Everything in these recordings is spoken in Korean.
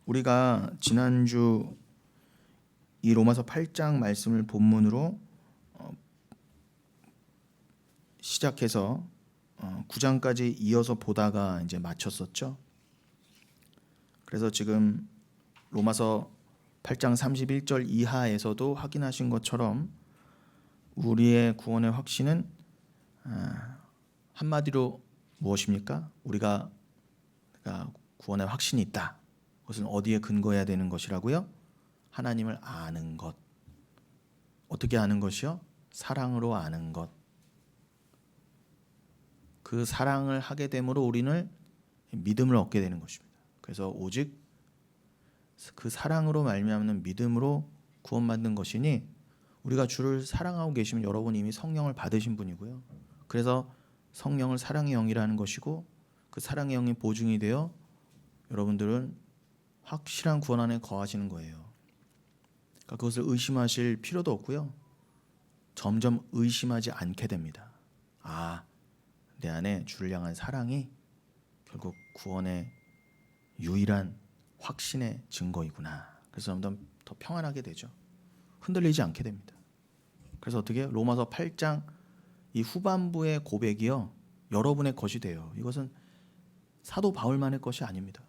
우리가 지난주 이 로마서 8장 말씀을 본문으로 시작해서 9장까지 이어서 보다가 이제 마쳤었죠. 그래서 지금 로마서 8장 31절 이하에서도 확인하신 것처럼 우리의 구원의 확신은 한마디로 무엇입니까? 우리가 구원의 확신이 있다. 그것은 어디에 근거해야 되는 것이라고요? 하나님을 아는 것. 어떻게 아는 것이요? 사랑으로 아는 것. 그 사랑을 하게 됨으로 우리는 믿음을 얻게 되는 것입니다. 그래서 오직 그 사랑으로 말미암는 믿음으로 구원받는 것이니, 우리가 주를 사랑하고 계시면 여러분 이미 성령을 받으신 분이고요. 그래서 성령을 사랑의 영이라는 것이고, 그 사랑의 영이 보증이 되어 여러분들은 확실한 구원 안에 거하시는 거예요. 그러니까 그것을 의심하실 필요도 없고요. 점점 의심하지 않게 됩니다. 내 안에 주를 향한 사랑이 결국 구원의 유일한 확신의 증거이구나. 그래서 점점 더 평안하게 되죠. 흔들리지 않게 됩니다. 그래서 어떻게 해요? 로마서 8장 이 후반부의 고백이요, 여러분의 것이 돼요. 이것은 사도 바울만의 것이 아닙니다.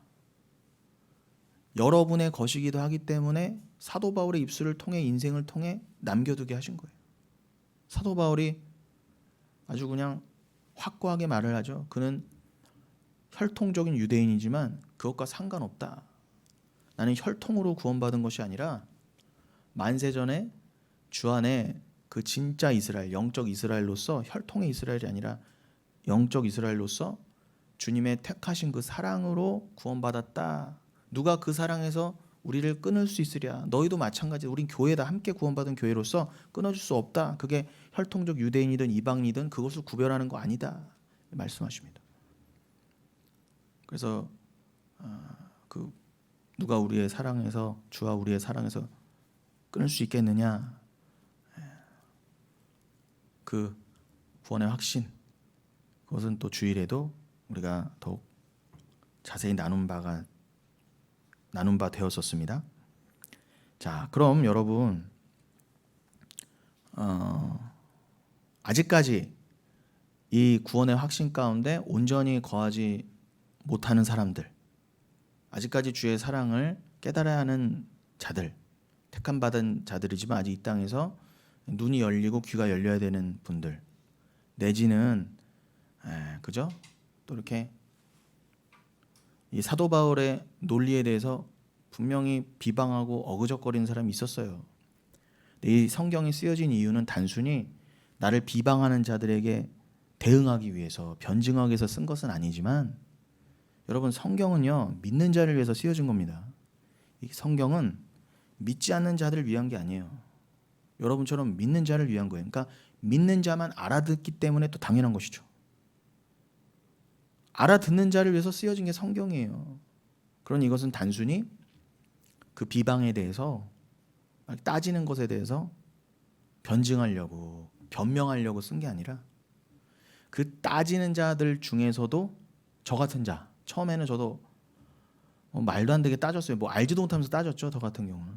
여러분의 것이기도 하기 때문에 사도 바울의 입술을 통해, 인생을 통해 남겨두게 하신 거예요. 사도 바울이 아주 그냥 확고하게 말을 하죠. 그는 혈통적인 유대인이지만 그것과 상관없다. 나는 혈통으로 구원받은 것이 아니라 만세전에 주 안에 그 진짜 이스라엘, 영적 이스라엘로서, 혈통의 이스라엘이 아니라 영적 이스라엘로서 주님의 택하신 그 사랑으로 구원받았다. 누가 그 사랑에서 우리를 끊을 수 있으랴. 너희도 마찬가지. 우린 교회다. 함께 구원받은 교회로서 끊어줄 수 없다. 그게 혈통적 유대인이든 이방인이든 그것을 구별하는 거 아니다. 말씀하십니다. 그래서 누가 우리의 사랑에서, 주와 우리의 사랑에서 끊을 수 있겠느냐. 그 구원의 확신, 그것은 또 주일에도 우리가 더욱 자세히 나눈 바 되었었습니다. 자, 그럼 여러분, 아직까지 이 구원의 확신 가운데 온전히 거하지 못하는 사람들, 아직까지 주의 사랑을 깨달아야 하는 자들, 택함받은 자들이지만 아직 이 땅에서 눈이 열리고 귀가 열려야 되는 분들, 내지는 그죠? 또 이렇게 이 사도 바울의 논리에 대해서 분명히 비방하고 어그적거리는 사람이 있었어요. 이 성경이 쓰여진 이유는 단순히 나를 비방하는 자들에게 대응하기 위해서, 변증하기 위해서 쓴 것은 아니지만, 여러분, 성경은요, 믿는 자를 위해서 쓰여진 겁니다. 이 성경은 믿지 않는 자들을 위한 게 아니에요. 여러분처럼 믿는 자를 위한 거예요. 그러니까 믿는 자만 알아듣기 때문에 또 당연한 것이죠. 알아듣는 자를 위해서 쓰여진 게 성경이에요. 그러니 이것은 단순히 그 비방에 대해서, 따지는 것에 대해서 변증하려고, 변명하려고 쓴 게 아니라, 그 따지는 자들 중에서도 저 같은 자, 처음에는 저도 말도 안 되게 따졌어요. 알지도 못하면서 따졌죠. 저 같은 경우는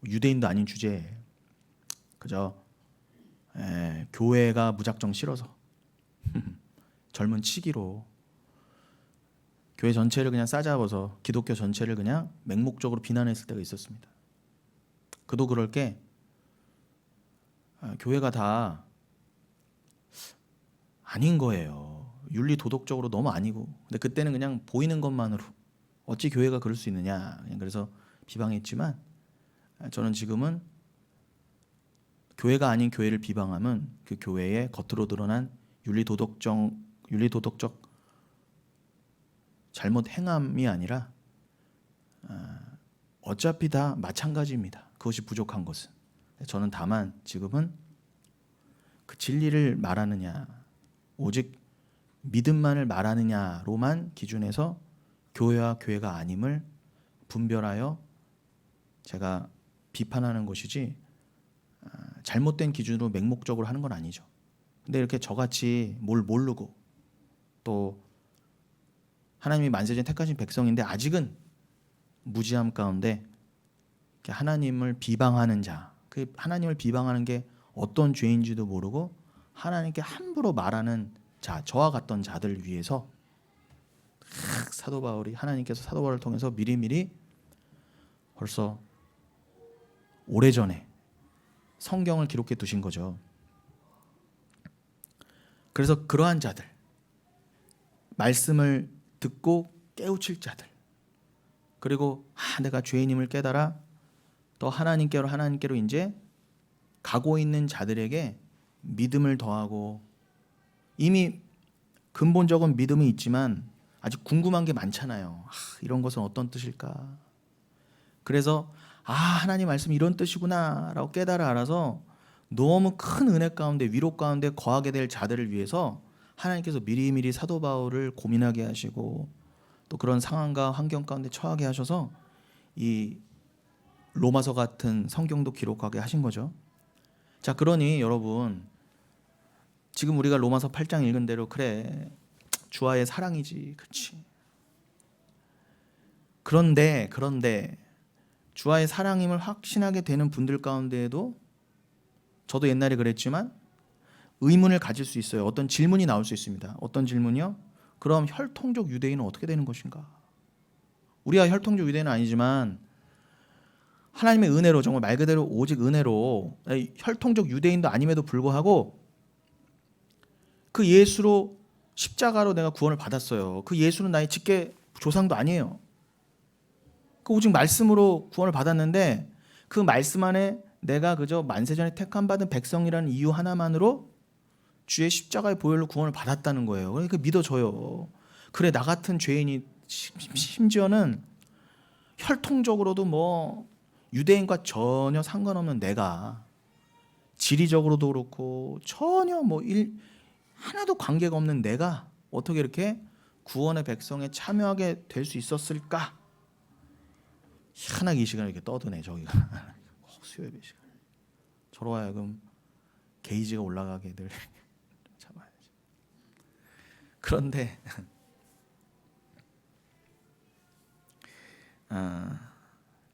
유대인도 아닌 주제에 그저 교회가 무작정 싫어서 젊은 치기로 교회 전체를 그냥 싸잡아서 기독교 전체를 그냥 맹목적으로 비난했을 때가 있었습니다. 그도 그럴 게 교회가 다 아닌 거예요. 윤리 도덕적으로 너무 아니고. 근데 그때는 그냥 보이는 것만으로 어찌 교회가 그럴 수 있느냐, 그냥 그래서 비방했지만, 저는 지금은 교회가 아닌 교회를 비방하면 그 교회의 겉으로 드러난 윤리 도덕적 잘못 행함이 아니라 어차피 다 마찬가지입니다. 그것이 부족한 것은. 저는 다만 지금은 그 진리를 말하느냐, 오직 믿음만을 말하느냐로만 기준해서 교회와 교회가 아님을 분별하여 제가 비판하는 것이지, 잘못된 기준으로 맹목적으로 하는 건 아니죠. 근데 이렇게 저같이 뭘 모르고, 또 하나님이 만세전 택하신 백성인데 아직은 무지함 가운데 하나님을 비방하는 자, 그 하나님을 비방하는 게 어떤 죄인지도 모르고 하나님께 함부로 말하는 자, 저와 같던 자들 위해서 사도 바울이, 하나님께서 사도 바울을 통해서 미리미리 벌써 오래전에 성경을 기록해 두신 거죠. 그래서 그러한 자들, 말씀을 듣고 깨우칠 자들, 그리고 내가 죄인임을 깨달아 또 하나님께로 이제 가고 있는 자들에게 믿음을 더하고, 이미 근본적인 믿음이 있지만 아직 궁금한 게 많잖아요. 이런 것은 어떤 뜻일까? 그래서 하나님 말씀 이런 뜻이구나 라고 깨달아 알아서 너무 큰 은혜 가운데, 위로 가운데 거하게 될 자들을 위해서 하나님께서 미리미리 사도 바울을 고민하게 하시고 또 그런 상황과 환경 가운데 처하게 하셔서 이 로마서 같은 성경도 기록하게 하신 거죠. 자, 그러니 여러분, 지금 우리가 로마서 8장 읽은 대로 그래, 주와의 사랑이지, 그렇지. 그런데 주와의 사랑임을 확신하게 되는 분들 가운데에도 저도 옛날에 그랬지만 의문을 가질 수 있어요. 어떤 질문이 나올 수 있습니다. 어떤 질문이요? 그럼 혈통적 유대인은 어떻게 되는 것인가? 우리가 혈통적 유대인은 아니지만 하나님의 은혜로, 정말 말 그대로 오직 은혜로 혈통적 유대인도 아님에도 불구하고 그 예수로, 십자가로 내가 구원을 받았어요. 그 예수는 나의 직계 조상도 아니에요. 그 오직 말씀으로 구원을 받았는데 그 말씀 안에 내가 그저 만세전에 택함받은 백성이라는 이유 하나만으로 주의 십자가의 보혈로 구원을 받았다는 거예요. 그러니까 믿어져요. 그래, 나 같은 죄인이, 심지어는 혈통적으로도 뭐 유대인과 전혀 상관없는 내가, 지리적으로도 그렇고 전혀 하나도 관계가 없는 내가 어떻게 이렇게 구원의 백성에 참여하게 될 수 있었을까? 희한하게 이 시간에 이렇게 떠드네, 저기가. 수요예배 시간. 저로 하여금 게이지가 올라가게 늘 잡아야지. 그런데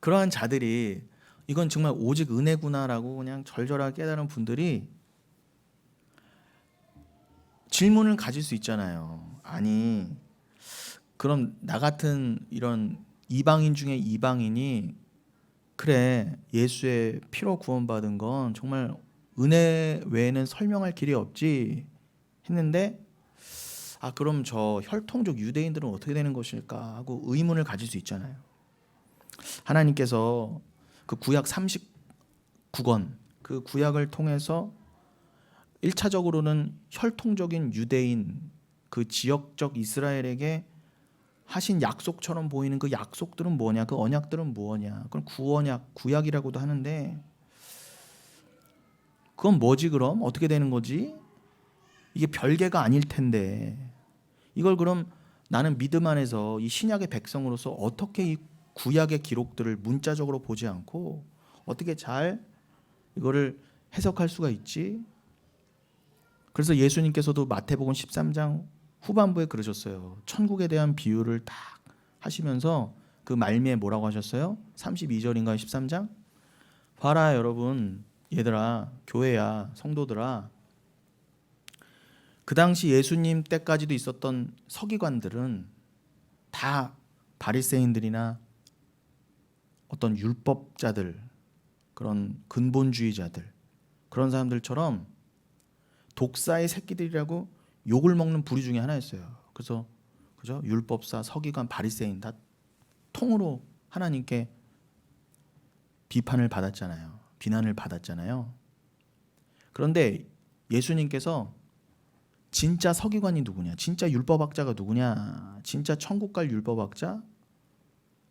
그러한 자들이 이건 정말 오직 은혜구나라고 그냥 절절하게 깨달은 분들이 질문을 가질 수 있잖아요. 아니, 그럼 나 같은 이런 이방인 중에 이방인이 그래, 예수의 피로 구원받은 건 정말 은혜 외에는 설명할 길이 없지 했는데, 그럼 저 혈통적 유대인들은 어떻게 되는 것일까 하고 의문을 가질 수 있잖아요. 하나님께서 그 구약 39권, 그 구약을 통해서 1차적으로는 혈통적인 유대인, 그 지역적 이스라엘에게 하신 약속처럼 보이는 그 약속들은 뭐냐, 그 언약들은 뭐냐, 그건 구언약, 구약이라고도 하는데 그건 뭐지? 그럼 어떻게 되는 거지? 이게 별개가 아닐 텐데 이걸 그럼 나는 믿음 안에서 이 신약의 백성으로서 어떻게 이 구약의 기록들을 문자적으로 보지 않고 어떻게 잘 이거를 해석할 수가 있지? 그래서 예수님께서도 마태복음 13장 후반부에 그러셨어요. 천국에 대한 비유를 딱 하시면서 그 말미에 뭐라고 하셨어요? 32절인가 13장? 봐라 여러분, 얘들아, 교회야, 성도들아, 그 당시 예수님 때까지도 있었던 서기관들은 다 바리새인들이나 어떤 율법자들, 그런 근본주의자들, 그런 사람들처럼 독사의 새끼들이라고 욕을 먹는 부류 중에 하나였어요. 그래서 그죠? 율법사, 서기관, 바리새인 다 통으로 하나님께 비판을 받았잖아요. 비난을 받았잖아요. 그런데 예수님께서 진짜 서기관이 누구냐? 진짜 율법학자가 누구냐? 진짜 천국 갈 율법학자?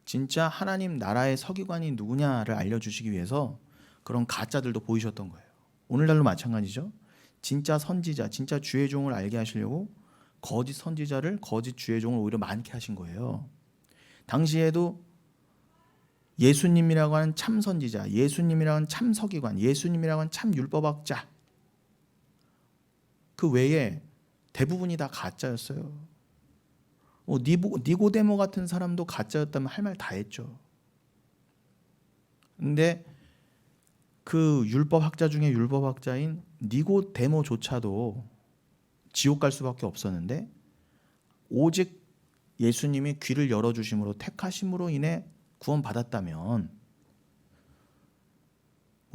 진짜 하나님 나라의 서기관이 누구냐를 알려주시기 위해서 그런 가짜들도 보이셨던 거예요. 오늘날도 마찬가지죠. 진짜 선지자, 진짜 주의 종을 알게 하시려고 거짓 선지자를, 거짓 주의 종을 오히려 많게 하신 거예요. 당시에도 예수님이라고 하는 참 선지자, 예수님이라고 하는 참 서기관, 예수님이라고 하는 참 율법학자, 그 외에 대부분이 다 가짜였어요. 니고데모 같은 사람도 가짜였다면 할 말 다 했죠. 근데 그 율법학자 중에 율법학자인 니고데모조차도 지옥 갈 수밖에 없었는데 오직 예수님이 귀를 열어주심으로 택하심으로 인해 구원받았다면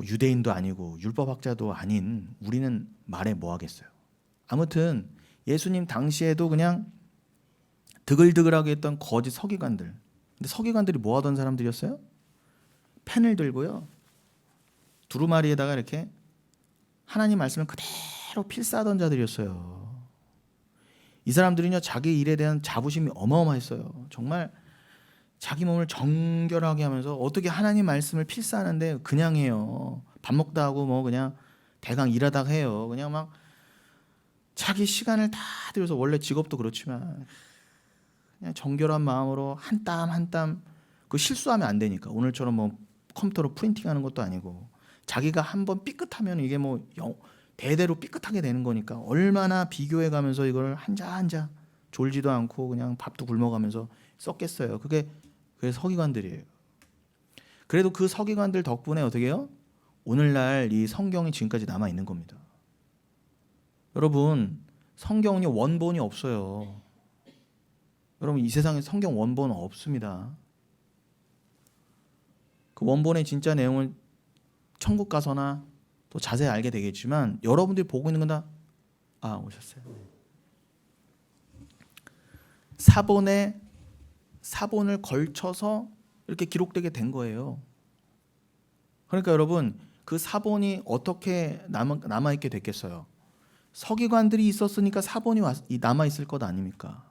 유대인도 아니고 율법학자도 아닌 우리는 말해 뭐 하겠어요. 아무튼 예수님 당시에도 그냥 드글드글하게 했던 거짓 서기관들. 근데 서기관들이 뭐 하던 사람들이었어요? 펜을 들고요. 두루마리에다가 이렇게 하나님 말씀을 그대로 필사하던 자들이었어요. 이 사람들은요, 자기 일에 대한 자부심이 어마어마했어요. 정말 자기 몸을 정결하게 하면서 어떻게 하나님 말씀을 필사하는데 그냥 해요. 밥 먹다 하고 뭐 그냥 대강 일하다 해요. 그냥 막 자기 시간을 다 들여서, 원래 직업도 그렇지만 그냥 정결한 마음으로 한 땀 한 땀, 그 실수하면 안 되니까. 오늘처럼 뭐 컴퓨터로 프린팅하는 것도 아니고 자기가 한번 삐끗하면 이게 뭐 대대로 삐끗하게 되는 거니까 얼마나 비교해 가면서 이걸 한자 한자 졸지도 않고 그냥 밥도 굶어가면서 썼겠어요. 그게 서기관들이에요. 그래도 그 서기관들 덕분에 어떻게 해요? 오늘날 이 성경이 지금까지 남아 있는 겁니다. 여러분, 성경이 원본이 없어요. 여러분, 이 세상에 성경 원본은 없습니다. 그 원본의 진짜 내용을 천국 가서나 또 자세히 알게 되겠지만 여러분들이 보고 있는 건 다 오셨어요. 사본을 걸쳐서 이렇게 기록되게 된 거예요. 그러니까 여러분, 그 사본이 어떻게 남아 있게 됐겠어요? 서기관들이 있었으니까 사본이 남아 있을 것 아닙니까?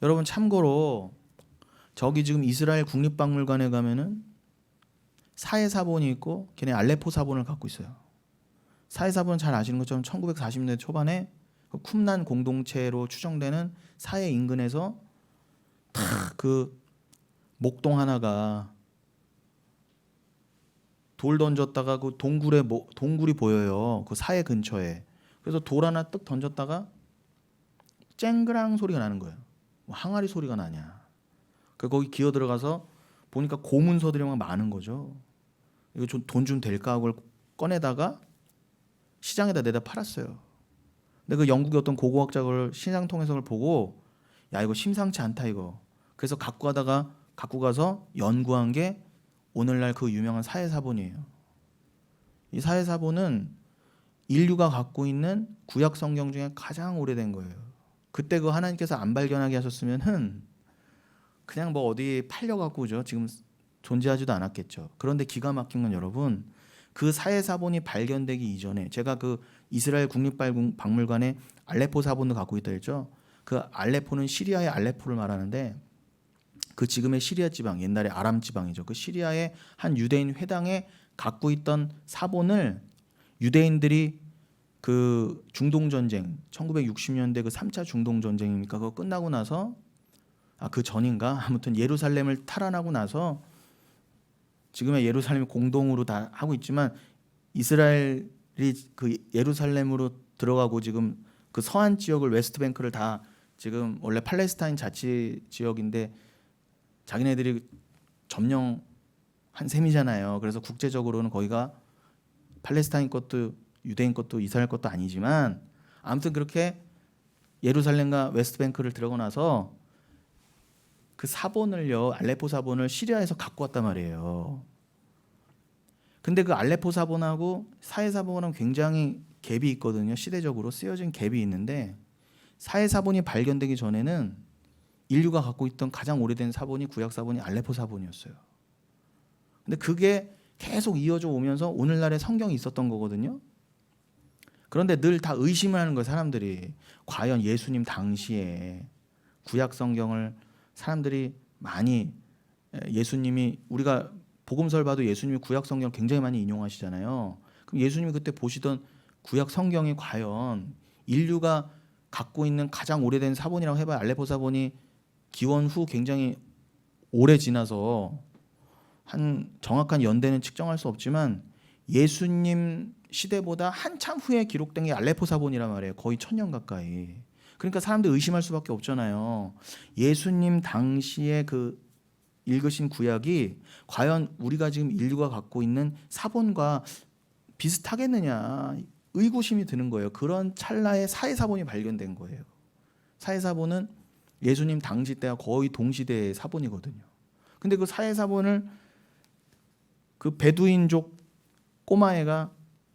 여러분, 참고로 저기 지금 이스라엘 국립박물관에 가면은 사해사본이 있고 걔네 알레포 사본을 갖고 있어요. 사해사본은 잘 아시는 것처럼 1940년대 초반에 그 쿰란 공동체로 추정되는 사해 인근에서 탁 그 목동 하나가 돌 던졌다가 그 동굴이 보여요. 그 사해 근처에. 그래서 돌 하나 뜩 던졌다가 쨍그랑 소리가 나는 거예요. 뭐 항아리 소리가 나냐. 그 거기 기어 들어가서 보니까 고문서들이 막 많은 거죠. 이거 좀 돈 좀 될까 하고 꺼내다가 시장에다 내다 팔았어요. 근데 그 영국의 어떤 고고학자가 그걸 시장 통해서 보고, 야, 이거 심상치 않다 이거. 그래서 갖고 가서 연구한 게 오늘날 그 유명한 사해사본이에요. 이 사해사본은 인류가 갖고 있는 구약 성경 중에 가장 오래된 거예요. 그때 그 하나님께서 안 발견하게 하셨으면은 그냥 뭐 어디 팔려갖고죠. 지금 존재하지도 않았겠죠. 그런데 기가 막힌 건 여러분, 그 사해사본이 발견되기 이전에, 제가 그 이스라엘 국립박물관에 알레포 사본도 갖고 있다 했죠. 그 알레포는 시리아의 알레포를 말하는데 그 지금의 시리아 지방, 옛날에 아람 지방이죠. 그 시리아의 한 유대인 회당에 갖고 있던 사본을 유대인들이 그 중동 전쟁, 1960년대 그 3차 중동 전쟁이니까 그거 끝나고 나서 그 전인가? 아무튼 예루살렘을 탈환하고 나서 지금의 예루살렘이 공동으로 다 하고 있지만 이스라엘이 그 예루살렘으로 들어가고 지금 그 서안 지역을 웨스트뱅크를 다 지금 원래 팔레스타인 자치 지역인데 자기네들이 점령한 셈이잖아요. 그래서 국제적으로는 거기가 팔레스타인 것도 유대인 것도 이스라엘 것도 아니지만 아무튼 그렇게 예루살렘과 웨스트뱅크를 들어가고 나서 그 사본을요, 알레포 사본을 시리아에서 갖고 왔단 말이에요. 근데 그 알레포 사본하고 사해 사본은 굉장히 갭이 있거든요. 시대적으로 쓰여진 갭이 있는데 사해 사본이 발견되기 전에는 인류가 갖고 있던 가장 오래된 사본이 구약 사본이 알레포 사본이었어요. 근데 그게 계속 이어져 오면서 오늘날의 성경이 있었던 거거든요. 그런데 늘 다 의심을 하는 거예요, 사람들이. 과연 예수님 당시에 구약 성경을 사람들이 많이, 예수님이, 우리가 복음서를 봐도 예수님이 구약 성경을 굉장히 많이 인용하시잖아요. 그럼 예수님이 그때 보시던 구약 성경이 과연 인류가 갖고 있는 가장 오래된 사본이라고 해봐야 알레포 사본이 기원 후 굉장히 오래 지나서 한 정확한 연대는 측정할 수 없지만 예수님 시대보다 한참 후에 기록된 게 알레포 사본이란 말이에요. 거의 1000년 가까이. 그러니까 사람들 의심할 수밖에 없잖아요. 예수님 당시에 그 읽으신 구약이 과연 우리가 지금 인류가 갖고 있는 사본과 비슷하겠느냐 의구심이 드는 거예요. 그런 찰나에 사회사본이 발견된 거예요. 사회사본은 예수님 당시 때와 거의 동시대의 사본이거든요. 근데 그 사회사본을 그 베두인족 꼬마애가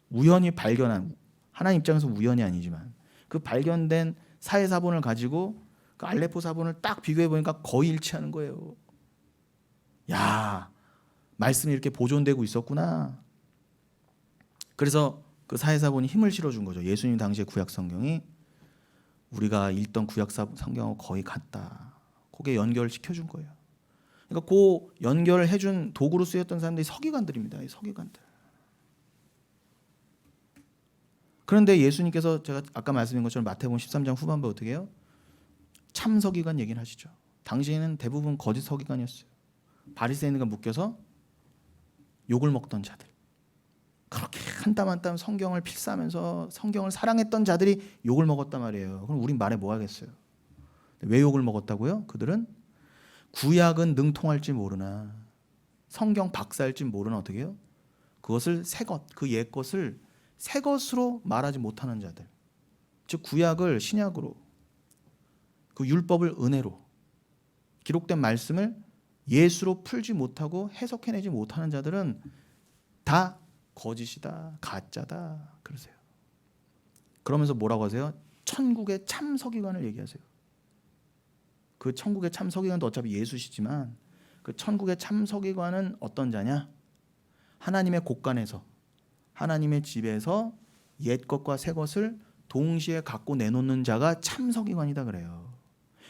우연히 발견한, 하나님 입장에서 우연이 아니지만 그 발견된 사회사본을 가지고 그 알레포 사본을 딱 비교해 보니까 거의 일치하는 거예요. 야, 말씀이 이렇게 보존되고 있었구나. 그래서 그 사회사본이 힘을 실어준 거죠. 예수님 당시의 구약 성경이 우리가 읽던 구약 성경하고 거의 같다. 그게 연결시켜준 거예요. 그러니까 그 연결을 해준 도구로 쓰였던 사람들이 서기관들입니다. 이 서기관들. 그런데 예수님께서 제가 아까 말씀드린 것처럼 마태복음 13장 후반부에 어떻게 해요? 참 서기관 얘기를 하시죠. 당시에는 대부분 거짓 서기관이었어요. 바리새인들과 묶여서 욕을 먹던 자들. 그렇게 한 땀 한 땀 성경을 필사하면서 성경을 사랑했던 자들이 욕을 먹었단 말이에요. 그럼 우린 말해 뭐 하겠어요? 왜 욕을 먹었다고요? 그들은 구약은 능통할지 모르나 성경 박사일지 모르나 어떻게 해요? 그것을 새 것, 그 옛 것을 새 것으로 말하지 못하는 자들. 즉 구약을 신약으로, 그 율법을 은혜로, 기록된 말씀을 예수로 풀지 못하고 해석해내지 못하는 자들은 다 거짓이다, 가짜다 그러세요. 그러면서 뭐라고 하세요? 천국의 참 서기관을 얘기하세요. 그 천국의 참 서기관도 어차피 예수시지만 그 천국의 참 서기관은 어떤 자냐? 하나님의 곳간에서, 하나님의 집에서 옛 것과 새 것을 동시에 갖고 내놓는 자가 참 서기관이다 그래요.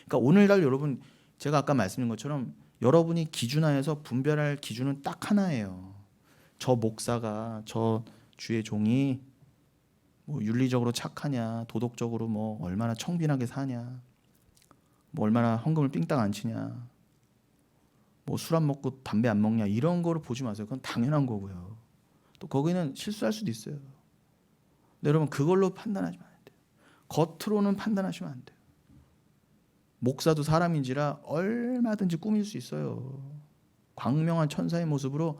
그러니까 오늘날 여러분, 제가 아까 말씀드린 것처럼 여러분이 기준하에서 분별할 기준은 딱 하나예요. 저 목사가, 저 주의 종이 뭐 윤리적으로 착하냐, 도덕적으로 뭐 얼마나 청빈하게 사냐, 뭐 얼마나 헌금을 삥땅 안 치냐, 뭐 술 안 먹고 담배 안 먹냐, 이런 거를 보지 마세요. 그건 당연한 거고요. 또 거기는 실수할 수도 있어요. 근데 여러분 그걸로 판단하시면 안 돼요. 겉으로는 판단하시면 안 돼요. 목사도 사람인지라 얼마든지 꾸밀 수 있어요. 광명한 천사의 모습으로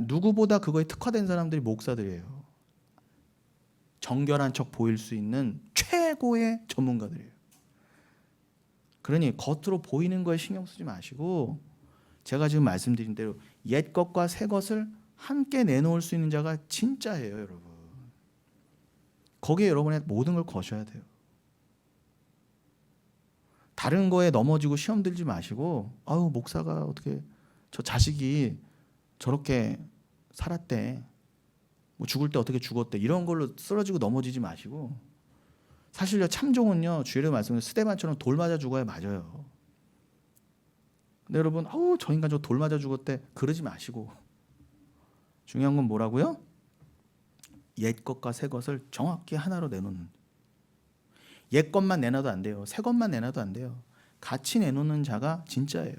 누구보다 그거에 특화된 사람들이 목사들이에요. 정결한 척 보일 수 있는 최고의 전문가들이에요. 그러니 겉으로 보이는 거에 신경 쓰지 마시고 제가 지금 말씀드린 대로 옛 것과 새 것을 함께 내놓을 수 있는 자가 진짜예요, 여러분. 거기에 여러분의 모든 걸 거셔야 돼요. 다른 거에 넘어지고 시험 들지 마시고 아유 목사가 어떻게 저 자식이 저렇게 살았대, 뭐 죽을 때 어떻게 죽었대, 이런 걸로 쓰러지고 넘어지지 마시고 사실요 참종은요 주일에 말씀드린 스데반처럼 돌 맞아 죽어야 맞아요. 근데 여러분 저 인간 저 돌 맞아 죽었대 그러지 마시고 중요한 건 뭐라고요? 옛 것과 새 것을 정확히 하나로 내놓는. 옛 것만 내놔도 안 돼요. 새 것만 내놔도 안 돼요. 같이 내놓는 자가 진짜예요.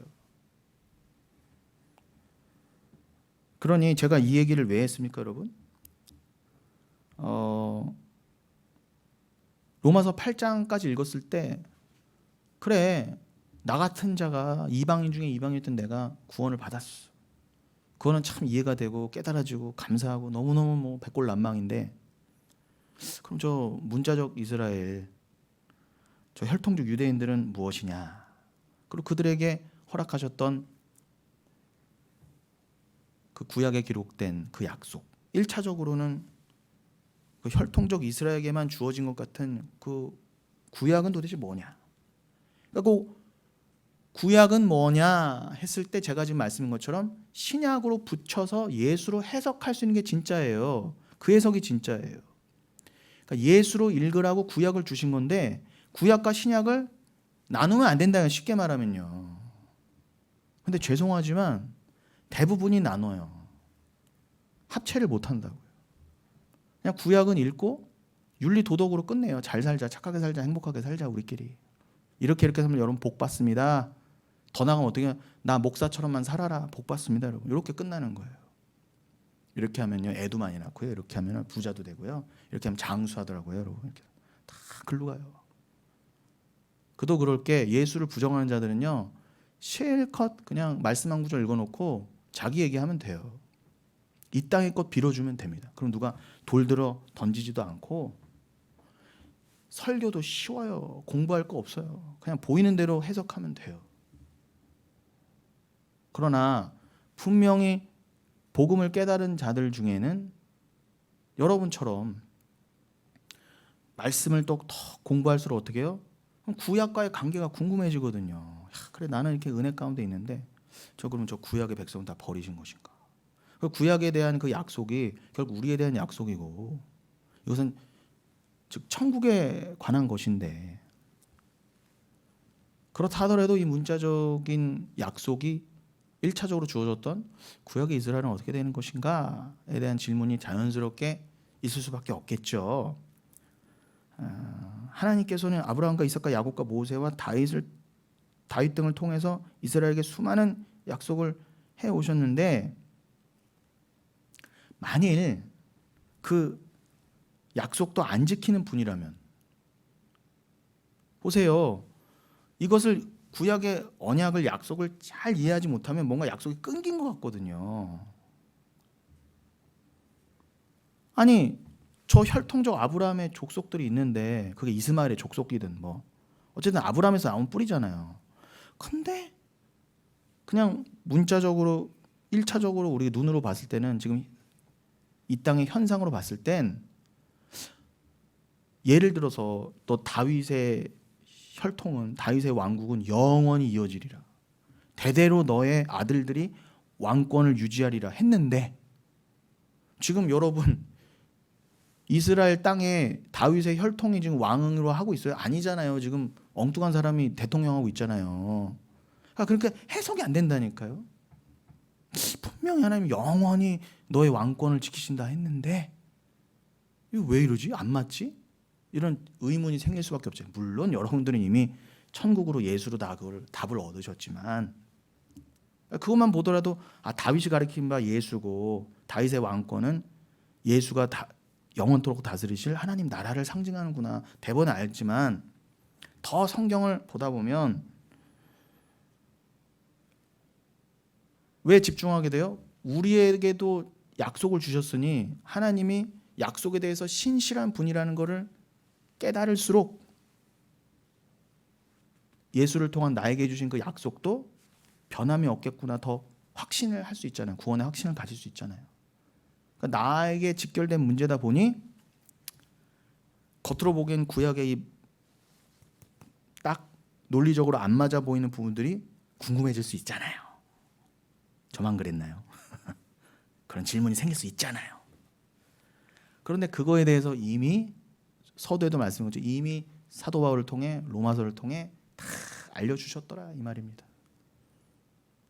그러니 제가 이 얘기를 왜 했습니까, 여러분? 로마서 8장까지 읽었을 때 그래, 나 같은 자가 이방인 중에 이방인이었던 내가 구원을 받았어. 그거는 참 이해가 되고 깨달아지고 감사하고 너무너무 뭐 백골난망인데 그럼 저 문자적 이스라엘, 저 혈통적 유대인들은 무엇이냐? 그리고 그들에게 허락하셨던 그 구약에 기록된 그 약속, 1차적으로는 그 혈통적 이스라엘에게만 주어진 것 같은 그 구약은 도대체 뭐냐? 그러니까 그 구약은 뭐냐 했을 때 제가 지금 말씀인 것처럼 신약으로 붙여서 예수로 해석할 수 있는 게 진짜예요. 그 해석이 진짜예요. 그러니까 예수로 읽으라고 구약을 주신 건데 구약과 신약을 나누면 안 된다요. 쉽게 말하면요. 근데 죄송하지만 대부분이 나눠요. 합체를 못 한다고요. 그냥 구약은 읽고 윤리 도덕으로 끝내요. 잘 살자, 착하게 살자, 행복하게 살자 우리끼리. 이렇게 하면 여러분 복 받습니다. 더 나가면 어떻게 나 목사처럼만 살아라 복 받습니다 여러분. 이렇게 끝나는 거예요. 이렇게 하면요 애도 많이 낳고요. 이렇게 하면 부자도 되고요. 이렇게 하면 장수하더라고요 여러분. 이렇게 다 글로 가요. 그도 그럴 게 예수를 부정하는 자들은요 실컷 그냥 말씀 한 구절 읽어놓고 자기 얘기하면 돼요. 이 땅의 것 빌어주면 됩니다. 그럼 누가 돌들어 던지지도 않고, 설교도 쉬워요. 공부할 거 없어요. 그냥 보이는 대로 해석하면 돼요. 그러나 분명히 복음을 깨달은 자들 중에는 여러분처럼 말씀을 또 더 공부할수록 어떻게 해요? 구약과의 관계가 궁금해지거든요. 그래, 나는 이렇게 은혜 가운데 있는데 그러면 저 구약의 백성은 다 버리신 것인가? 그 구약에 대한 그 약속이 결국 우리에 대한 약속이고, 이것은 즉 천국에 관한 것인데, 그렇다 하더라도 이 문자적인 약속이 1차적으로 주어졌던 구약의 이스라엘은 어떻게 되는 것인가에 대한 질문이 자연스럽게 있을 수밖에 없겠죠. 하나님께서는 아브라함과 이삭과 야곱과 모세와 다윗 등을 통해서 이스라엘에게 수많은 약속을 해 오셨는데, 만일 그 약속도 안 지키는 분이라면, 보세요. 이것을 구약의 언약을, 약속을 잘 이해하지 못하면 뭔가 약속이 끊긴 것 같거든요. 아니, 저 혈통적 아브라함의 족속들이 있는데 그게 이스마엘의 족속이든 뭐 어쨌든 아브라함에서 나온 뿌리잖아요. 근데 그냥 문자적으로 1차적으로 우리 눈으로 봤을 때는, 지금 이 땅의 현상으로 봤을 땐, 예를 들어서 또 다윗의 혈통은, 다윗의 왕국은 영원히 이어지리라, 대대로 너의 아들들이 왕권을 유지하리라 했는데, 지금 여러분 이스라엘 땅에 다윗의 혈통이 지금 왕으로 하고 있어요? 아니잖아요. 지금 엉뚱한 사람이 대통령하고 있잖아요. 그러니까 해석이 안 된다니까요. 분명히 하나님 영원히 너의 왕권을 지키신다 했는데 이거 왜 이러지? 안 맞지? 이런 의문이 생길 수밖에 없죠. 물론 여러분들은 이미 천국으로 예수로 다 그걸 답을 얻으셨지만, 그것만 보더라도 다윗이 가리킨 바 예수고, 다윗의 왕권은 예수가 영원토록 다스리실 하나님 나라를 상징하는구나, 대번에 알지만, 더 성경을 보다 보면 왜 집중하게 돼요? 우리에게도 약속을 주셨으니 하나님이 약속에 대해서 신실한 분이라는 것을 깨달을수록 예수를 통한 나에게 주신 그 약속도 변함이 없겠구나, 더 확신을 할 수 있잖아요. 구원의 확신을 가질 수 있잖아요. 그러니까 나에게 직결된 문제다 보니 겉으로 보기엔 구약의 딱 논리적으로 안 맞아 보이는 부분들이 궁금해질 수 있잖아요. 저만 그랬나요? 그런 질문이 생길 수 있잖아요. 그런데 그거에 대해서 이미 서두에도 말씀드린 것처럼 이미 사도 바울을 통해, 로마서를 통해 다 알려주셨더라, 이 말입니다.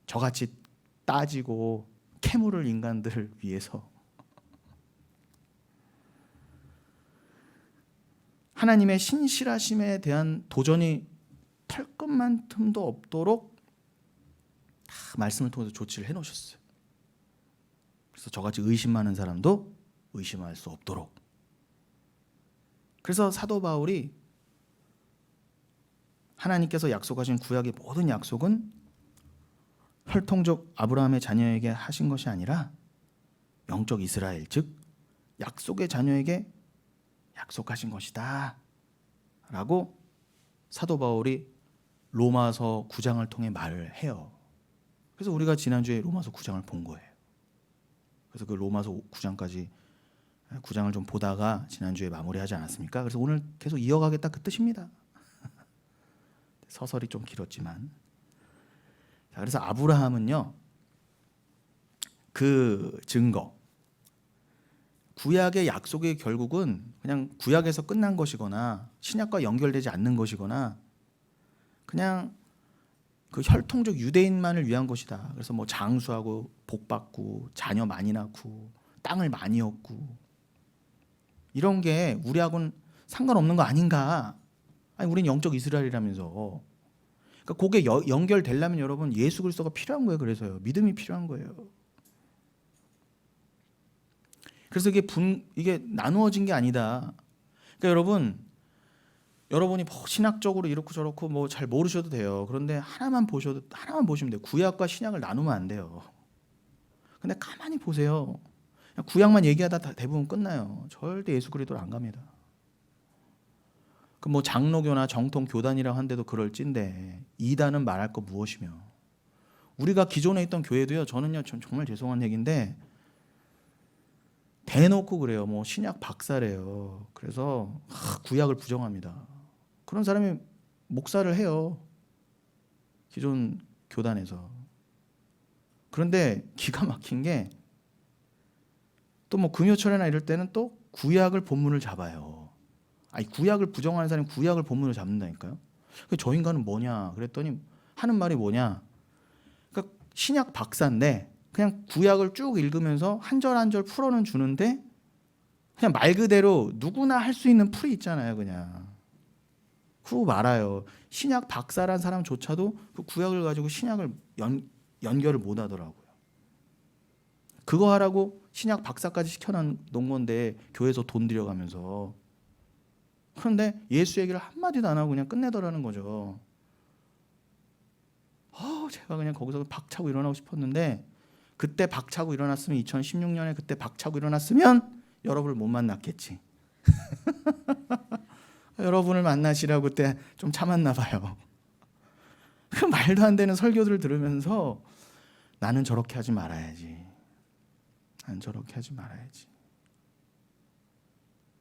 저같이 따지고 캐물을 인간들을 위해서 하나님의 신실하심에 대한 도전이 털끝만큼도 없도록 다 말씀을 통해서 조치를 해놓으셨어요. 그래서 저같이 의심 많은 사람도 의심할 수 없도록. 그래서 사도 바울이 하나님께서 약속하신 구약의 모든 약속은 혈통적 아브라함의 자녀에게 하신 것이 아니라 영적 이스라엘, 즉 약속의 자녀에게 약속하신 것이다 라고 사도 바울이 로마서 9장을 통해 말을 해요. 그래서 우리가 지난주에 로마서 9장을 본 거예요. 그래서 그 로마서 9장까지 9장을 좀 보다가 지난주에 마무리하지 않았습니까? 그래서 오늘 계속 이어가겠다, 그 뜻입니다. 서설이 좀 길었지만. 자, 그래서 아브라함은요, 그 증거, 구약의 약속의 결국은 그냥 구약에서 끝난 것이거나 신약과 연결되지 않는 것이거나 그냥 그 혈통적 유대인만을 위한 것이다. 그래서 뭐 장수하고 복받고 자녀 많이 낳고 땅을 많이 얻고 이런 게 우리하고는 상관없는 거 아닌가? 아니, 우린 영적 이스라엘이라면서. 그러니까 그게 연결되려면 여러분 예수 그리스도가 필요한 거예요. 그래서요, 믿음이 필요한 거예요. 그래서 이게 나누어진 게 아니다. 그러니까 여러분, 여러분이 뭐 신학적으로 이렇고 저렇고 뭐 잘 모르셔도 돼요. 그런데 하나만 보시면 돼요. 구약과 신약을 나누면 안 돼요. 근데 가만히 보세요. 그냥 구약만 얘기하다 대부분 끝나요. 절대 예수 그리스도를 안 갑니다. 그 뭐 장로교나 정통 교단이라고 한데도 그럴진데 이단은 말할 거 무엇이며. 우리가 기존에 있던 교회도요. 저는요 정말 죄송한 얘기인데 대놓고 그래요. 뭐 신약 박사래요. 그래서 구약을 부정합니다. 그런 사람이 목사를 해요. 기존 교단에서. 그런데 기가 막힌 게 또 뭐 금요철이나 이럴 때는 또 구약을 본문을 잡아요. 아니 구약을 부정하는 사람이 구약을 본문으로 잡는다니까요. 저 인간은 뭐냐 그랬더니 하는 말이 뭐냐. 그러니까 신약 박사인데 그냥 구약을 쭉 읽으면서 한 절 한 절 풀어는 주는데 그냥 말 그대로 누구나 할 수 있는 풀이 있잖아요. 그냥 그러고 말아요. 신약 박사란 사람조차도 그 구약을 가지고 신약을 연결을 못 하더라고요. 그거 하라고 신약 박사까지 시켜놓은 건데 교회에서 돈 들여가면서. 그런데 예수 얘기를 한마디도 안 하고 그냥 끝내더라는 거죠. 제가 그냥 거기서 박차고 일어나고 싶었는데 그때 박차고 일어났으면 2016년에 그때 박차고 일어났으면 여러분을 못 만났겠지. 여러분을 만나시라고 그때 좀 참았나 봐요. 그 말도 안 되는 설교들을 들으면서 나는 저렇게 하지 말아야지. 나는 저렇게 하지 말아야지.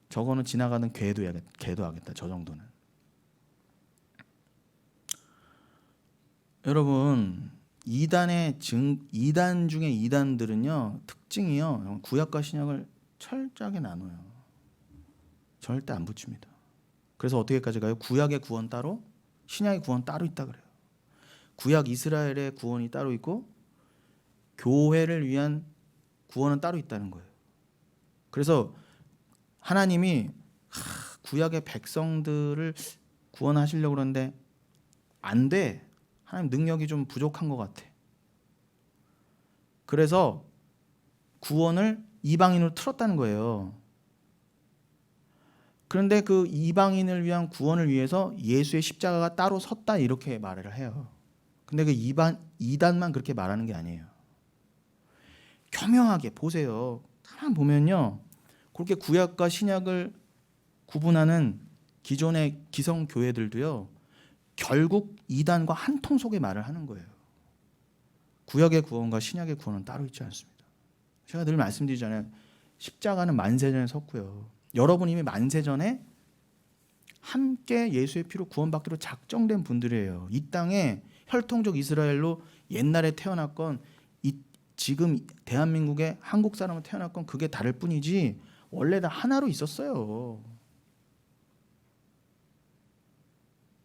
저거는 지나가는 개도 하겠다. 저 정도는. 여러분 이단 중에 이단들은요 특징이요 구약과 신약을 철저하게 나눠요. 절대 안 붙입니다. 그래서 어떻게까지 가요? 구약의 구원 따로, 신약의 구원 따로 있다 그래요. 구약 이스라엘의 구원이 따로 있고 교회를 위한 구원은 따로 있다는 거예요. 그래서 하나님이 구약의 백성들을 구원하시려고 그러는데 안 돼. 하나님 능력이 좀 부족한 것 같아. 그래서 구원을 이방인으로 틀었다는 거예요. 그런데 그 이방인을 위한 구원을 위해서 예수의 십자가가 따로 섰다 이렇게 말을 해요. 근데 그 이단만 그렇게 말하는 게 아니에요. 교묘하게 보세요. 가만 보면요. 그렇게 구약과 신약을 구분하는 기존의 기성 교회들도요. 결국 이단과 한 통 속에 말을 하는 거예요. 구약의 구원과 신약의 구원은 따로 있지 않습니다. 제가 늘 말씀드리잖아요. 십자가는 만세전에 섰고요. 여러분 이미 만세전에 함께 예수의 피로 구원받기로 작정된 분들이에요. 이 땅에 혈통적 이스라엘로 옛날에 태어났건 지금 대한민국의 한국 사람으로 태어났건 그게 다를 뿐이지 원래 다 하나로 있었어요.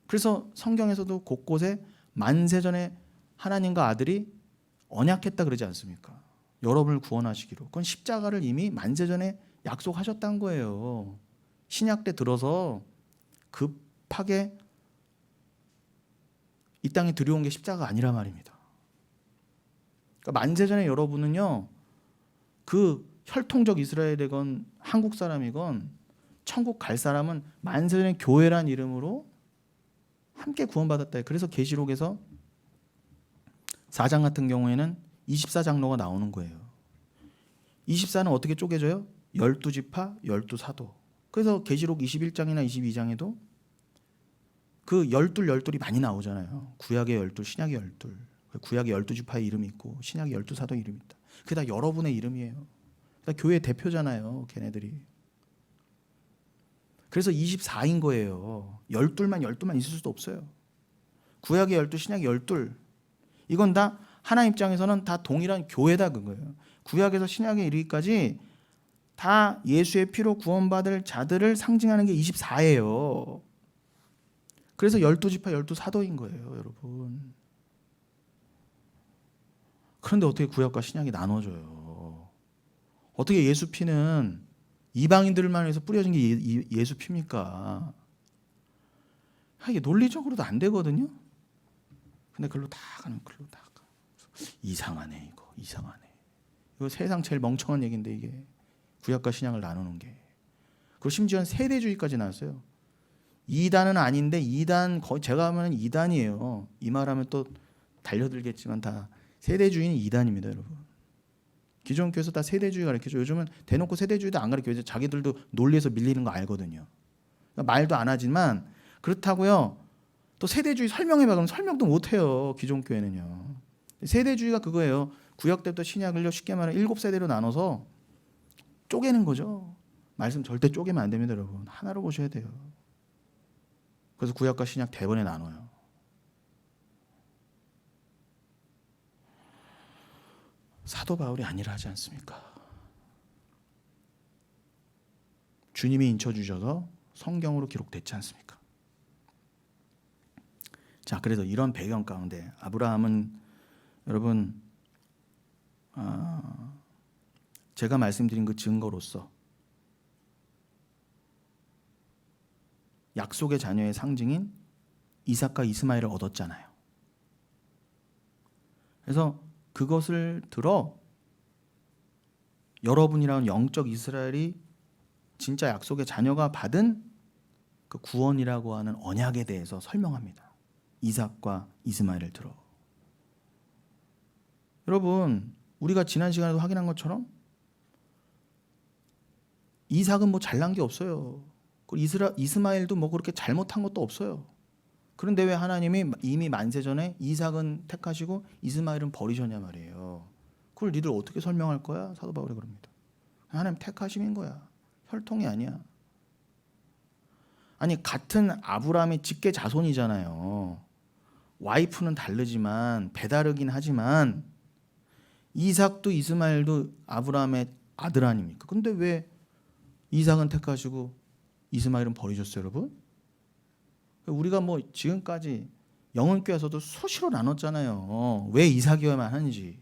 그래서 성경에서도 곳곳에 만세전에 하나님과 아들이 언약했다 그러지 않습니까? 여러분을 구원하시기로. 그건 십자가를 이미 만세전에 약속하셨다는 거예요. 신약 때 들어서 급하게 이 땅에 들여온 게 십자가가 아니라 말입니다. 그러니까 만세전에 여러분은요. 그 혈통적 이스라엘이건 한국 사람이건 천국 갈 사람은 만세전에 교회란 이름으로 함께 구원받았다. 그래서 계시록에서 4장 같은 경우에는 24장로가 나오는 거예요. 24는 어떻게 쪼개져요? 12지파, 12사도. 그래서 계시록 21장이나 22장에도 그 12이 많이 나오잖아요. 구약의 12, 신약의 12. 구약의 12지파의 이름이 있고 신약의 12사도 이름이 있다. 그게 다 여러분의 이름이에요. 그러니까 교회 대표잖아요. 걔네들이. 그래서 24인 거예요. 12만 있을 수도 없어요. 구약의 12, 신약의 12. 이건 다 하나님 입장에서는 다 동일한 교회다 그거예요. 구약에서 신약에 이르기까지 다 예수의 피로 구원받을 자들을 상징하는 게 24예요. 그래서 12지파 12사도인 거예요, 여러분. 그런데 어떻게 구약과 신약이 나눠져요? 어떻게 예수 피는 이방인들만 위해서 뿌려진 게 예수 피입니까? 이게 논리적으로도 안 되거든요. 근데 글로 다 가는 글로 다 가. 이상하네 이거 이상하네. 이거 세상 제일 멍청한 얘기인데 이게 구약과 신약을 나누는 게. 그리고 심지어는 세대주의까지 나왔어요. 2단은 아닌데 2단 거의 제가 하면 2단이에요. 이 말하면 또 달려들겠지만 다 세대주의는 2단입니다, 여러분. 기존 교회에서 다 세대주의 가르쳐줘. 요즘은 대놓고 세대주의도 안 가르쳐요. 자기들도 논리에서 밀리는 거 알거든요. 그러니까 말도 안 하지만 그렇다고요. 또 세대주의 설명해봐 그러면 설명도 못해요. 기존 교회는요. 세대주의가 그거예요. 구약 때부터 신약을요 쉽게 말하면 7세대로 나눠서 쪼개는 거죠. 말씀 절대 쪼개면 안 됩니다, 여러분. 하나로 보셔야 돼요. 그래서 구약과 신약 대번에 나눠요. 사도 바울이 아니라 하지 않습니까? 주님이 인쳐주셔서 성경으로 기록됐지 않습니까? 자, 그래서 이런 배경 가운데 아브라함은 여러분 제가 말씀드린 그 증거로서 약속의 자녀의 상징인 이삭과 이스마엘을 얻었잖아요. 그래서 그것을 들어 여러분이라는 영적 이스라엘이 진짜 약속의 자녀가 받은 그 구원이라고 하는 언약에 대해서 설명합니다. 이삭과 이스마엘을 들어. 여러분, 우리가 지난 시간에도 확인한 것처럼 이삭은 뭐 잘난 게 없어요. 이스마엘도 뭐 그렇게 잘못한 것도 없어요. 그런데 왜 하나님이 이미 만세전에 이삭은 택하시고 이스마엘은 버리셨냐 말이에요. 그걸 니들 어떻게 설명할 거야? 사도 바울이 그럽니다. 하나님 택하심인 거야. 혈통이 아니야. 아니 같은 아브라함의 직계 자손이잖아요. 와이프는 다르지만 배다르긴 하지만 이삭도 이스마엘도 아브라함의 아들 아닙니까? 근데 왜 이삭은 택하시고 이스마엘은 버리셨어요, 여러분? 우리가 뭐 지금까지 영혼교회에서도 수시로 나눴잖아요. 왜 이삭이어야만 하는지.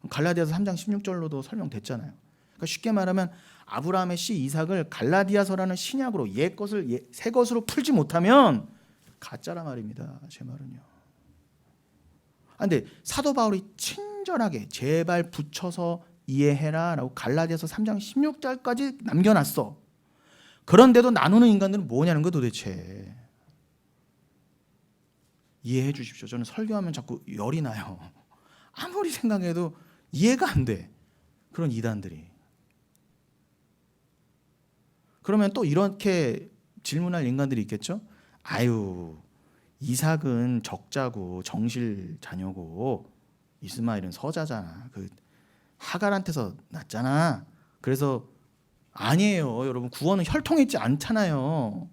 갈라디아서 3장 16절로도 설명됐잖아요. 그러니까 쉽게 말하면 아브라함의 씨 이삭을 갈라디아서라는 신약으로 옛 것을 새 것으로 풀지 못하면 가짜라 말입니다. 제 말은요. 근데 사도 바울이 친절하게 제발 붙여서 이해해라라고 갈라디아서 3장 16절까지 남겨놨어. 그런데도 나누는 인간들은 뭐냐는 거 도대체. 이해해 주십시오. 저는 설교하면 자꾸 열이 나요. 아무리 생각해도 이해가 안 돼. 그런 이단들이. 그러면 또 이렇게 질문할 인간들이 있겠죠? 아유, 이삭은 적자고 정실 자녀고 이스마엘은 서자잖아. 그 하갈한테서 났잖아. 그래서 아니에요. 여러분 구원은 혈통에 있지 않잖아요.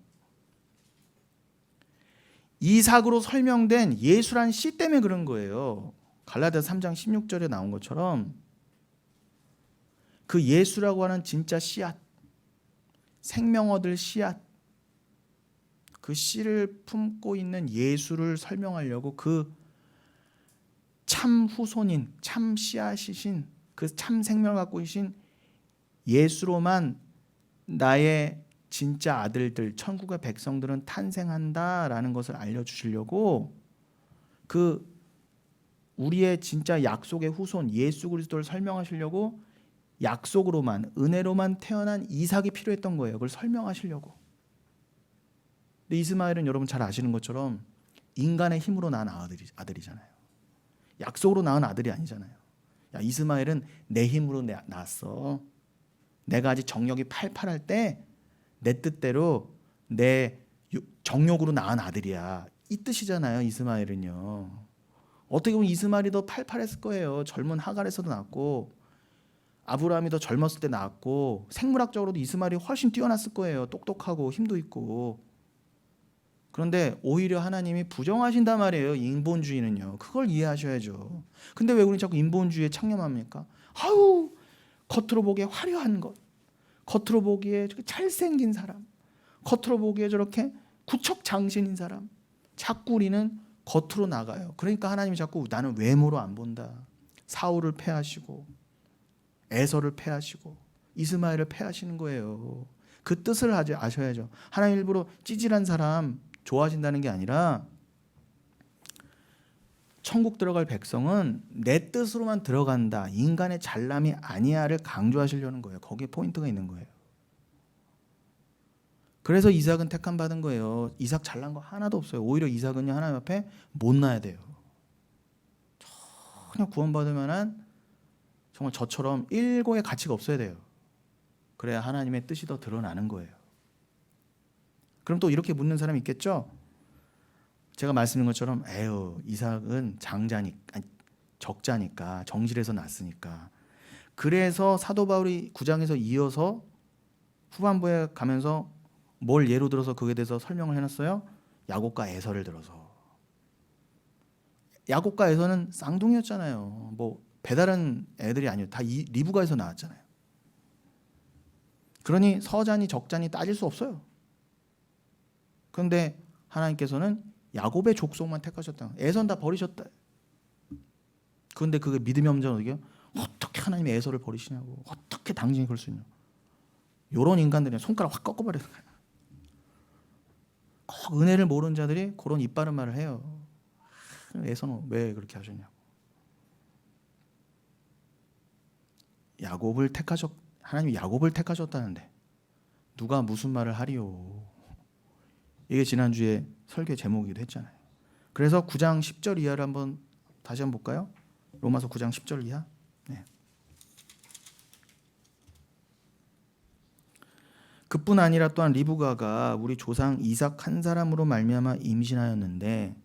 이삭으로 설명된 예수란 씨 때문에 그런 거예요. 갈라디아서 3장 16절에 나온 것처럼 그 예수라고 하는 진짜 씨앗, 생명 얻을 씨앗, 그 씨를 품고 있는 예수를 설명하려고 그 참 후손인, 참 씨앗이신, 그 참 생명을 갖고 계신 예수로만 나의 진짜 아들들, 천국의 백성들은 탄생한다라는 것을 알려주시려고 그 우리의 진짜 약속의 후손 예수 그리스도를 설명하시려고 약속으로만, 은혜로만 태어난 이삭이 필요했던 거예요. 그걸 설명하시려고. 근데 이스마엘은 여러분 잘 아시는 것처럼 인간의 힘으로 낳은 아들이잖아요. 약속으로 낳은 아들이 아니잖아요. 야, 이스마엘은 내 힘으로 낳았어. 내가 아직 정력이 팔팔할 때 내 뜻대로 내 정욕으로 낳은 아들이야. 이 뜻이잖아요. 이스마엘은요. 어떻게 보면 이스마엘이 더 팔팔했을 거예요. 젊은 하갈에서도 낳았고 아브라함이 더 젊었을 때 낳았고 생물학적으로도 이스마엘이 훨씬 뛰어났을 거예요. 똑똑하고 힘도 있고. 그런데 오히려 하나님이 부정하신단 말이에요. 인본주의는요. 그걸 이해하셔야죠. 근데 왜 우리는 자꾸 인본주의에 창념합니까? 아우 겉으로 보기에 화려한 것, 겉으로 보기에 잘생긴 사람, 겉으로 보기에 저렇게 구척장신인 사람, 자꾸 우리는 겉으로 나가요. 그러니까 하나님이 자꾸 나는 외모로 안 본다. 사울을 패하시고 에서를 패하시고 이스마엘을 패하시는 거예요. 그 뜻을 아셔야죠. 하나님 일부러 찌질한 사람 좋아하신다는 게 아니라 천국 들어갈 백성은 내 뜻으로만 들어간다. 인간의 잘남이 아니야를 강조하시려는 거예요. 거기에 포인트가 있는 거예요. 그래서 이삭은 택함 받은 거예요. 이삭 잘난 거 하나도 없어요. 오히려 이삭은요 하나님 앞에 못나야 돼요. 전혀 구원받을 만한 정말 저처럼 일고의 가치가 없어야 돼요. 그래야 하나님의 뜻이 더 드러나는 거예요. 그럼 또 이렇게 묻는 사람이 있겠죠? 제가 말씀드린 것처럼 에휴 이삭은 적자니까 정실에서 났으니까 그래서 사도 바울이 9장에서 이어서 후반부에 가면서 뭘 예로 들어서 그에 대해서 설명을 해놨어요? 야곱과 에서를 들어서. 야곱과 에서는 쌍둥이였잖아요. 뭐 배다른 애들이 아니에요. 다 리브가에서 나왔잖아요. 그러니 서자니 적자니 따질 수 없어요. 그런데 하나님께서는 야곱의 족속만 택하셨다. 에서는 다 버리셨다. 그런데 그게 믿음이 없는 자는 어떻게 해요? 어떻게 하나님의 에서를 버리시냐고. 어떻게 당신이 그럴 수 있냐. 이런 인간들이 손가락 확 꺾어버리는 거예요. 꼭 은혜를 모르는 자들이 그런 이빠른 말을 해요. 에서는 왜 그렇게 하셨냐고. 하나님이 야곱을 택하셨다는데 누가 무슨 말을 하리요. 이게 지난주에 설교 제목이기도 했잖아요. 그래서 9장 10절 이하를 다시 한번 볼까요? 로마서 9장 10절 이하. 네. 그뿐 아니라 또한 리브가가 우리 조상 이삭 한 사람으로 말미암아 임신하였는데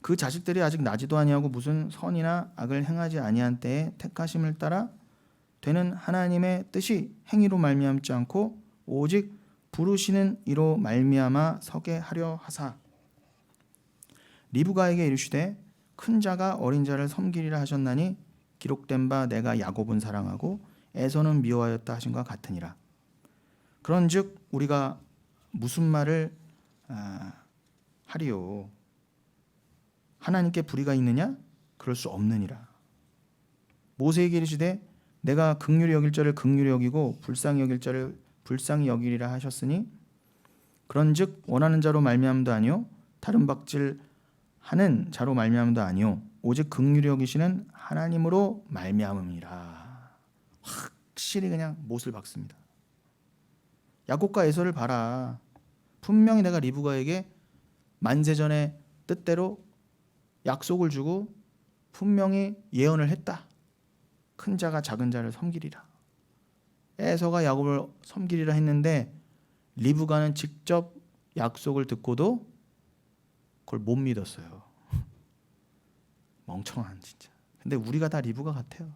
그 자식들이 아직 나지도 아니하고 무슨 선이나 악을 행하지 아니한 때에 택하심을 따라 되는 하나님의 뜻이 행위로 말미암지 않고 오직 부르시는 이로 말미암아 서게 하려 하사 리브가에게 이르시되 큰 자가 어린 자를 섬기리라 하셨나니 기록된 바 내가 야곱은 사랑하고 에서는 미워하였다 하신 것 같으니라. 그런즉 우리가 무슨 말을 하리요. 하나님께 불의가 있느냐? 그럴 수 없느니라. 모세에게 이르시되 내가 긍휼히 여길 자를 긍휼히 여기고 불쌍히 여길 자를 불쌍히 여기리라 하셨으니 그런즉 원하는 자로 말미암도 아니요 다른 박질하는 자로 말미암도 아니요 오직 긍휼히 여기시는 하나님으로 말미암음이라. 확실히 그냥 못을 박습니다. 야곱과 에서를 봐라. 분명히 내가 리브가에게 만세전의 뜻대로 약속을 주고 분명히 예언을 했다. 큰 자가 작은 자를 섬기리라. 에서가 야곱을 섬기리라 했는데 리브가는 직접 약속을 듣고도 그걸 못 믿었어요. 멍청한 진짜. 근데 우리가 다 리브가 같아요.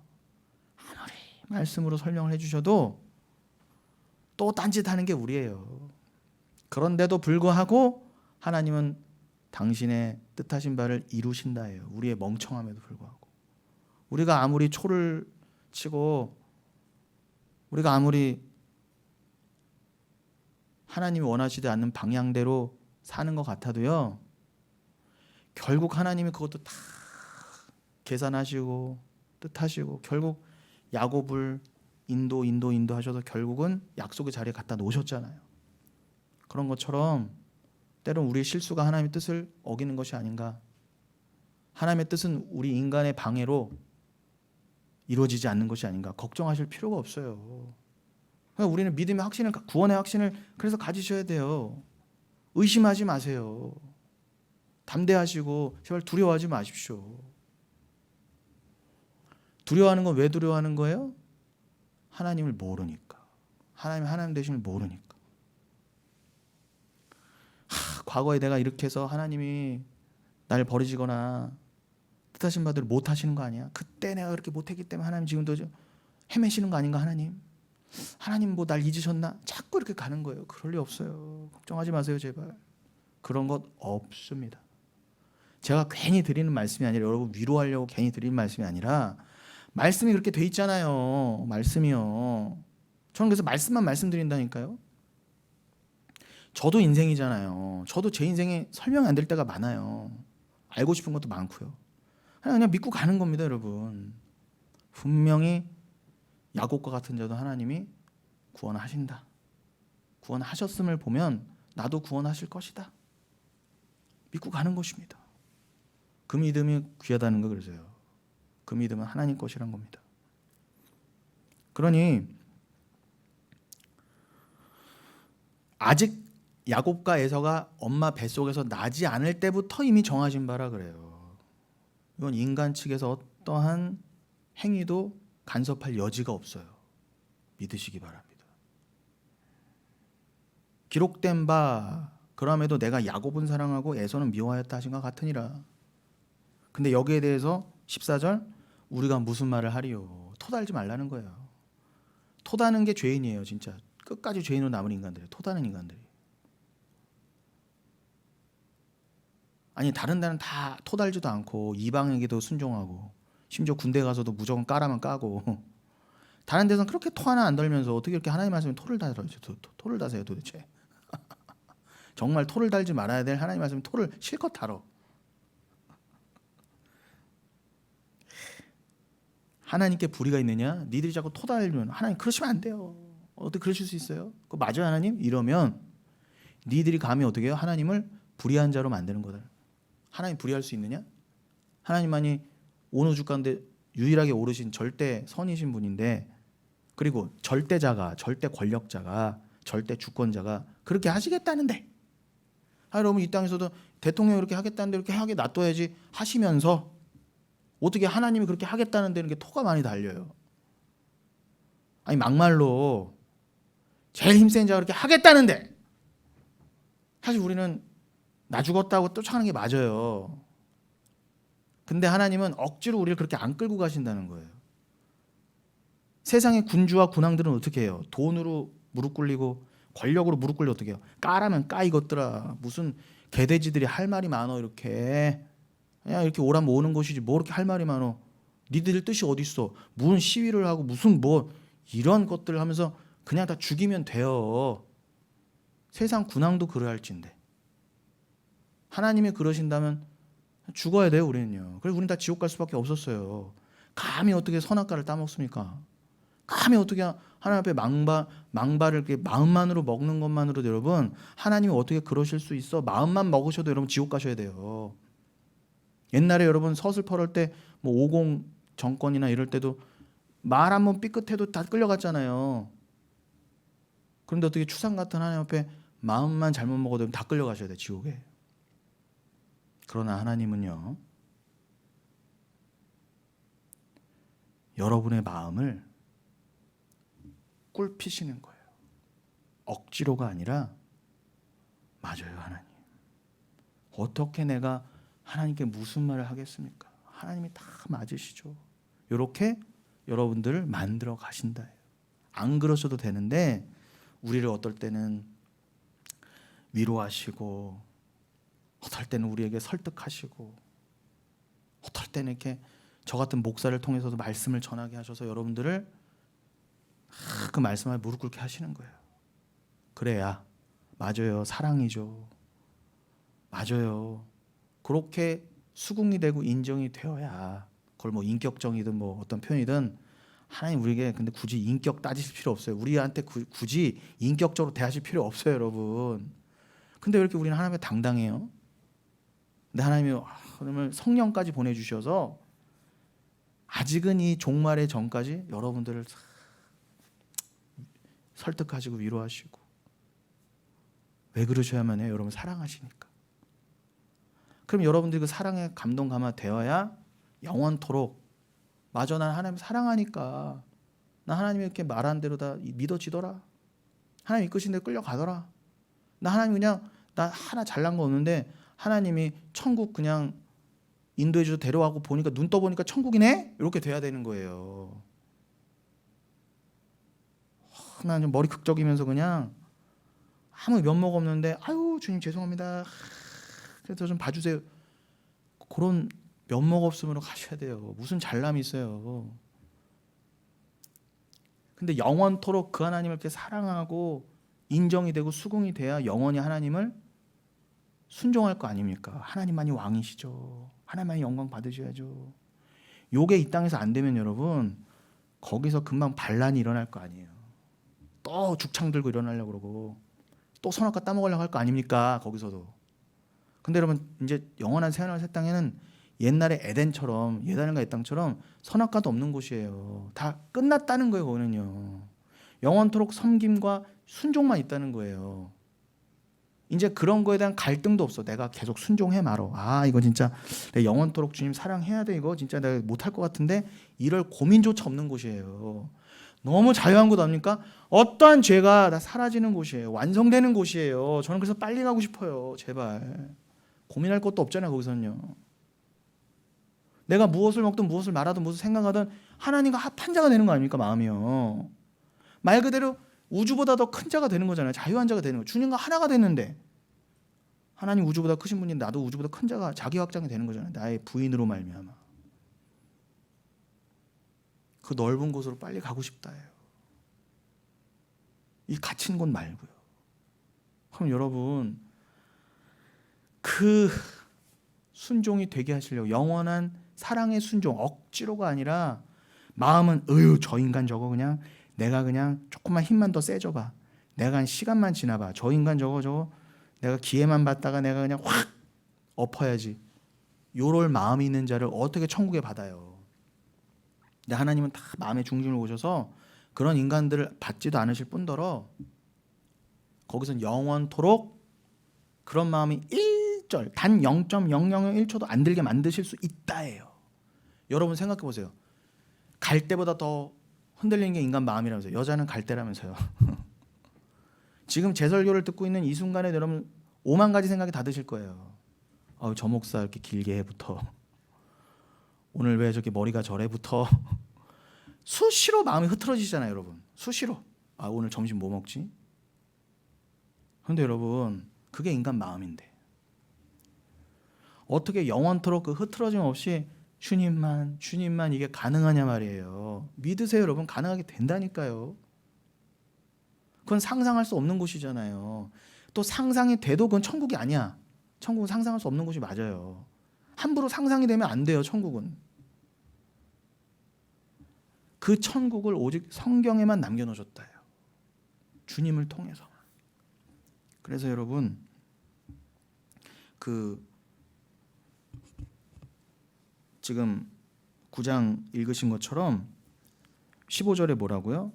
아무리 말씀으로 설명을 해주셔도 또 딴짓하는 게 우리예요. 그런데도 불구하고 하나님은 당신의 뜻하신 바를 이루신다예요. 우리의 멍청함에도 불구하고. 우리가 아무리 초를 치고 우리가 아무리 하나님이 원하시지 않는 방향대로 사는 것 같아도요. 결국 하나님이 그것도 다 계산하시고 뜻하시고 결국 야곱을 인도 하셔서 결국은 약속의 자리에 갖다 놓으셨잖아요. 그런 것처럼 때론 우리의 실수가 하나님의 뜻을 어기는 것이 아닌가. 하나님의 뜻은 우리 인간의 방해로 이루어지지 않는 것이 아닌가. 걱정하실 필요가 없어요. 그러니까 우리는 믿음의 확신을, 구원의 확신을 그래서 가지셔야 돼요. 의심하지 마세요. 담대하시고 제발 두려워하지 마십시오. 두려워하는 건 왜 두려워하는 거예요? 하나님을 모르니까. 하나님 되심을 모르니까. 과거에 내가 이렇게 해서 하나님이 날 버리시거나 뜻하신 바대로 못 하시는 거 아니야? 그때 내가 그렇게 못했기 때문에 하나님 지금도 헤매시는 거 아닌가? 하나님 뭐 날 잊으셨나? 자꾸 이렇게 가는 거예요. 그럴 리 없어요. 걱정하지 마세요 제발. 그런 것 없습니다. 제가 괜히 드리는 말씀이 아니라 여러분 위로하려고 괜히 드리는 말씀이 아니라 말씀이 그렇게 돼 있잖아요. 말씀이요. 저는 그래서 말씀만 말씀드린다니까요. 저도 인생이잖아요. 저도 제 인생에 설명이 안 될 때가 많아요. 알고 싶은 것도 많고요. 그냥 믿고 가는 겁니다, 여러분. 분명히 야곱과 같은 자도 하나님이 구원하신다. 구원하셨음을 보면 나도 구원하실 것이다. 믿고 가는 것입니다. 그 믿음이 귀하다는 거 그러세요. 그 믿음은 하나님 것이란 겁니다. 그러니 아직 야곱과 에서가 엄마 뱃속에서 나지 않을 때부터 이미 정하신 바라 그래요. 이건 인간 측에서 어떠한 행위도 간섭할 여지가 없어요. 믿으시기 바랍니다. 기록된 바 그럼에도 내가 야곱은 사랑하고 에서는 미워하였다 하신 것 같으니라. 근데 여기에 대해서 14절 우리가 무슨 말을 하리요. 토달지 말라는 거예요. 토다는 게 죄인이에요. 진짜 끝까지 죄인으로 남은 인간들이에요. 토다는 인간들이. 아니 다른 데는 다 토달지도 않고 이방에게도 순종하고 심지어 군대 가서도 무조건 까라면 까고 다른 데서는 그렇게 토 하나 안 덜면서 어떻게 이렇게 하나님 말씀에 토를 달아요? 토를 다세요 도대체. 정말 토를 달지 말아야 될 하나님 말씀에 토를 실컷 달어. 하나님께 불의가 있느냐? 니들이 자꾸 토 달면 하나님 그러시면 안 돼요. 어떻게 그러실 수 있어요? 그거 맞아요 하나님? 이러면 니들이 감히 어떻게 해요? 하나님을 불의한 자로 만드는 거다. 하나님 불의할 수 있느냐? 하나님만이 온 우주 가운데 유일하게 오르신 절대 선이신 분인데 그리고 절대자가 절대 권력자가 절대 주권자가 그렇게 하시겠다는데 여러분 이 땅에서도 대통령이 그렇게 하겠다는데 이렇게 하게 놔둬야지 하시면서 어떻게 하나님이 그렇게 하겠다는데 이렇게 토가 많이 달려요. 아니 막말로 제일 힘센 자가 그렇게 하겠다는데 사실 우리는 나 죽었다고 쫓아가는 게 맞아요. 근데 하나님은 억지로 우리를 그렇게 안 끌고 가신다는 거예요. 세상의 군주와 군왕들은 어떻게 해요? 돈으로 무릎 꿇리고 권력으로 무릎 꿇려 어떻게 해요? 까라면 까 이것들아. 무슨 개돼지들이 할 말이 많어 이렇게. 그냥 이렇게 오라면 오는 것이지 뭐 이렇게 할 말이 많어. 니들 뜻이 어디 있어? 무슨 시위를 하고 무슨 뭐 이런 것들을 하면서 그냥 다 죽이면 돼요. 세상 군왕도 그러할진데. 하나님이 그러신다면 죽어야 돼요 우리는요. 그래서 우리는 다 지옥 갈 수밖에 없었어요. 감히 어떻게 선악과를 따먹습니까? 감히 어떻게 하나님 앞에 망발을 이렇게 마음만으로 먹는 것만으로도 여러분 하나님이 어떻게 그러실 수 있어? 마음만 먹으셔도 여러분 지옥 가셔야 돼요. 옛날에 여러분 서슬퍼럴 때 뭐 50 정권이나 이럴 때도 말 한번 삐끗해도 다 끌려갔잖아요. 그런데 어떻게 추상 같은 하나님 앞에 마음만 잘못 먹어도 다 끌려가셔야 돼 지옥에. 그러나 하나님은요 여러분의 마음을 꿀피시는 거예요. 억지로가 아니라 맞아요 하나님. 어떻게 내가 하나님께 무슨 말을 하겠습니까? 하나님이 다 맞으시죠. 이렇게 여러분들을 만들어 가신다. 안 그러셔도 되는데 우리를 어떨 때는 위로하시고 어떨 때는 우리에게 설득하시고 어떨 때는 이렇게 저 같은 목사를 통해서도 말씀을 전하게 하셔서 여러분들을 그 말씀에 무릎 꿇게 하시는 거예요. 그래야 맞아요. 사랑이죠. 맞아요. 그렇게 수긍이 되고 인정이 되어야 그걸 뭐 인격정이든 뭐 어떤 표현이든 하나님 우리에게 근데 굳이 인격 따지실 필요 없어요. 우리한테 굳이 인격적으로 대하실 필요 없어요 여러분. 근데 왜 이렇게 우리는 하나님께 당당해요? 근데 하나님이 그러면 성령까지 보내주셔서 아직은 이 종말의 전까지 여러분들을 설득하시고 위로하시고 왜 그러셔야만 해요? 여러분 사랑하시니까. 그럼 여러분들이 그 사랑에 감동 감화되어야 영원토록 맞아 난 하나님 사랑하니까 나 하나님이 이렇게 말한 대로 다 믿어지더라. 하나님 이끄신 대로 끌려가더라. 나 하나님 그냥 나 하나 잘난 거 없는데 하나님이 천국 그냥 인도해 주셔서 데려가고 보니까 눈 떠보니까 천국이네? 이렇게 돼야 되는 거예요. 난 좀 머리 극적이면서 그냥 아무 면목 없는데 아유 주님 죄송합니다. 그래서 좀 봐주세요. 그런 면목 없음으로 가셔야 돼요. 무슨 잘남이 있어요. 근데 영원토록 그 하나님을 이렇게 사랑하고 인정이 되고 수긍이 돼야 영원히 하나님을 순종할 거 아닙니까? 하나님만이 왕이시죠. 하나님만이 영광 받으셔야죠. 요게 이 땅에서 안 되면 여러분 거기서 금방 반란이 일어날 거 아니에요. 또 죽창 들고 일어나려고 그러고 또 선악과 따먹으려고 할 거 아닙니까? 거기서도. 근데 여러분 이제 영원한 새하늘 새 땅에는 옛날에 에덴처럼 예단과 이 땅처럼 선악과도 없는 곳이에요. 다 끝났다는 거예요. 거기는요. 영원토록 섬김과 순종만 있다는 거예요. 이제 그런 거에 대한 갈등도 없어. 내가 계속 순종해 말어. 아, 이거 진짜 내 영원토록 주님 사랑해야 돼. 이거 진짜 내가 못할 것 같은데 이럴 고민조차 없는 곳이에요. 너무 자유한 곳 아닙니까? 어떠한 죄가 다 사라지는 곳이에요. 완성되는 곳이에요. 저는 그래서 빨리 가고 싶어요. 제발. 고민할 것도 없잖아요. 거기서는요. 내가 무엇을 먹든 무엇을 말하든 무엇을 생각하든 하나님과 합한 자가 되는 거 아닙니까? 마음이요. 말 그대로 우주보다 더 큰 자가 되는 거잖아요. 자유한 자가 되는 거. 주님과 하나가 되는데 하나님 우주보다 크신 분인데 나도 우주보다 큰 자가 자기 확장이 되는 거잖아요. 나의 부인으로 말미암아. 그 넓은 곳으로 빨리 가고 싶다예요. 이 갇힌 곳 말고요. 그럼 여러분 그 순종이 되게 하시려고 영원한 사랑의 순종 억지로가 아니라 마음은 저 인간 저거 그냥 내가 그냥 조금만 힘만 더 세줘봐. 내가 한 시간만 지나봐. 저 인간 저거 내가 기회만 받다가 내가 그냥 확 엎어야지. 요럴 마음이 있는 자를 어떻게 천국에 받아요. 근데 하나님은 다 마음의 중심을 보셔서 그런 인간들을 받지도 않으실 뿐더러 거기선 영원토록 그런 마음이 1절 단 0.001초도 안 들게 만드실 수 있다예요. 여러분 생각해 보세요. 갈 때보다 더 흔들리는 게 인간 마음이라면서요. 여자는 갈 때라면서요. 지금 제 설교를 듣고 있는 이 순간에 여러분 5만 가지 생각이 다 드실 거예요. 저 목사 이렇게 길게 해부터 오늘 왜 저렇게 머리가 저래부터 수시로 마음이 흐트러지잖아요. 여러분 수시로 오늘 점심 뭐 먹지? 그런데 여러분 그게 인간 마음인데 어떻게 영원토록 그 흐트러짐 없이 주님만 이게 가능하냐 말이에요. 믿으세요 여러분. 가능하게 된다니까요. 그건 상상할 수 없는 곳이잖아요. 또 상상이 돼도 그건 천국이 아니야. 천국은 상상할 수 없는 곳이 맞아요. 함부로 상상이 되면 안 돼요. 천국은. 그 천국을 오직 성경에만 남겨놓으셨다요. 주님을 통해서. 그래서 여러분 지금 9장 읽으신 것처럼 15절에 뭐라고요?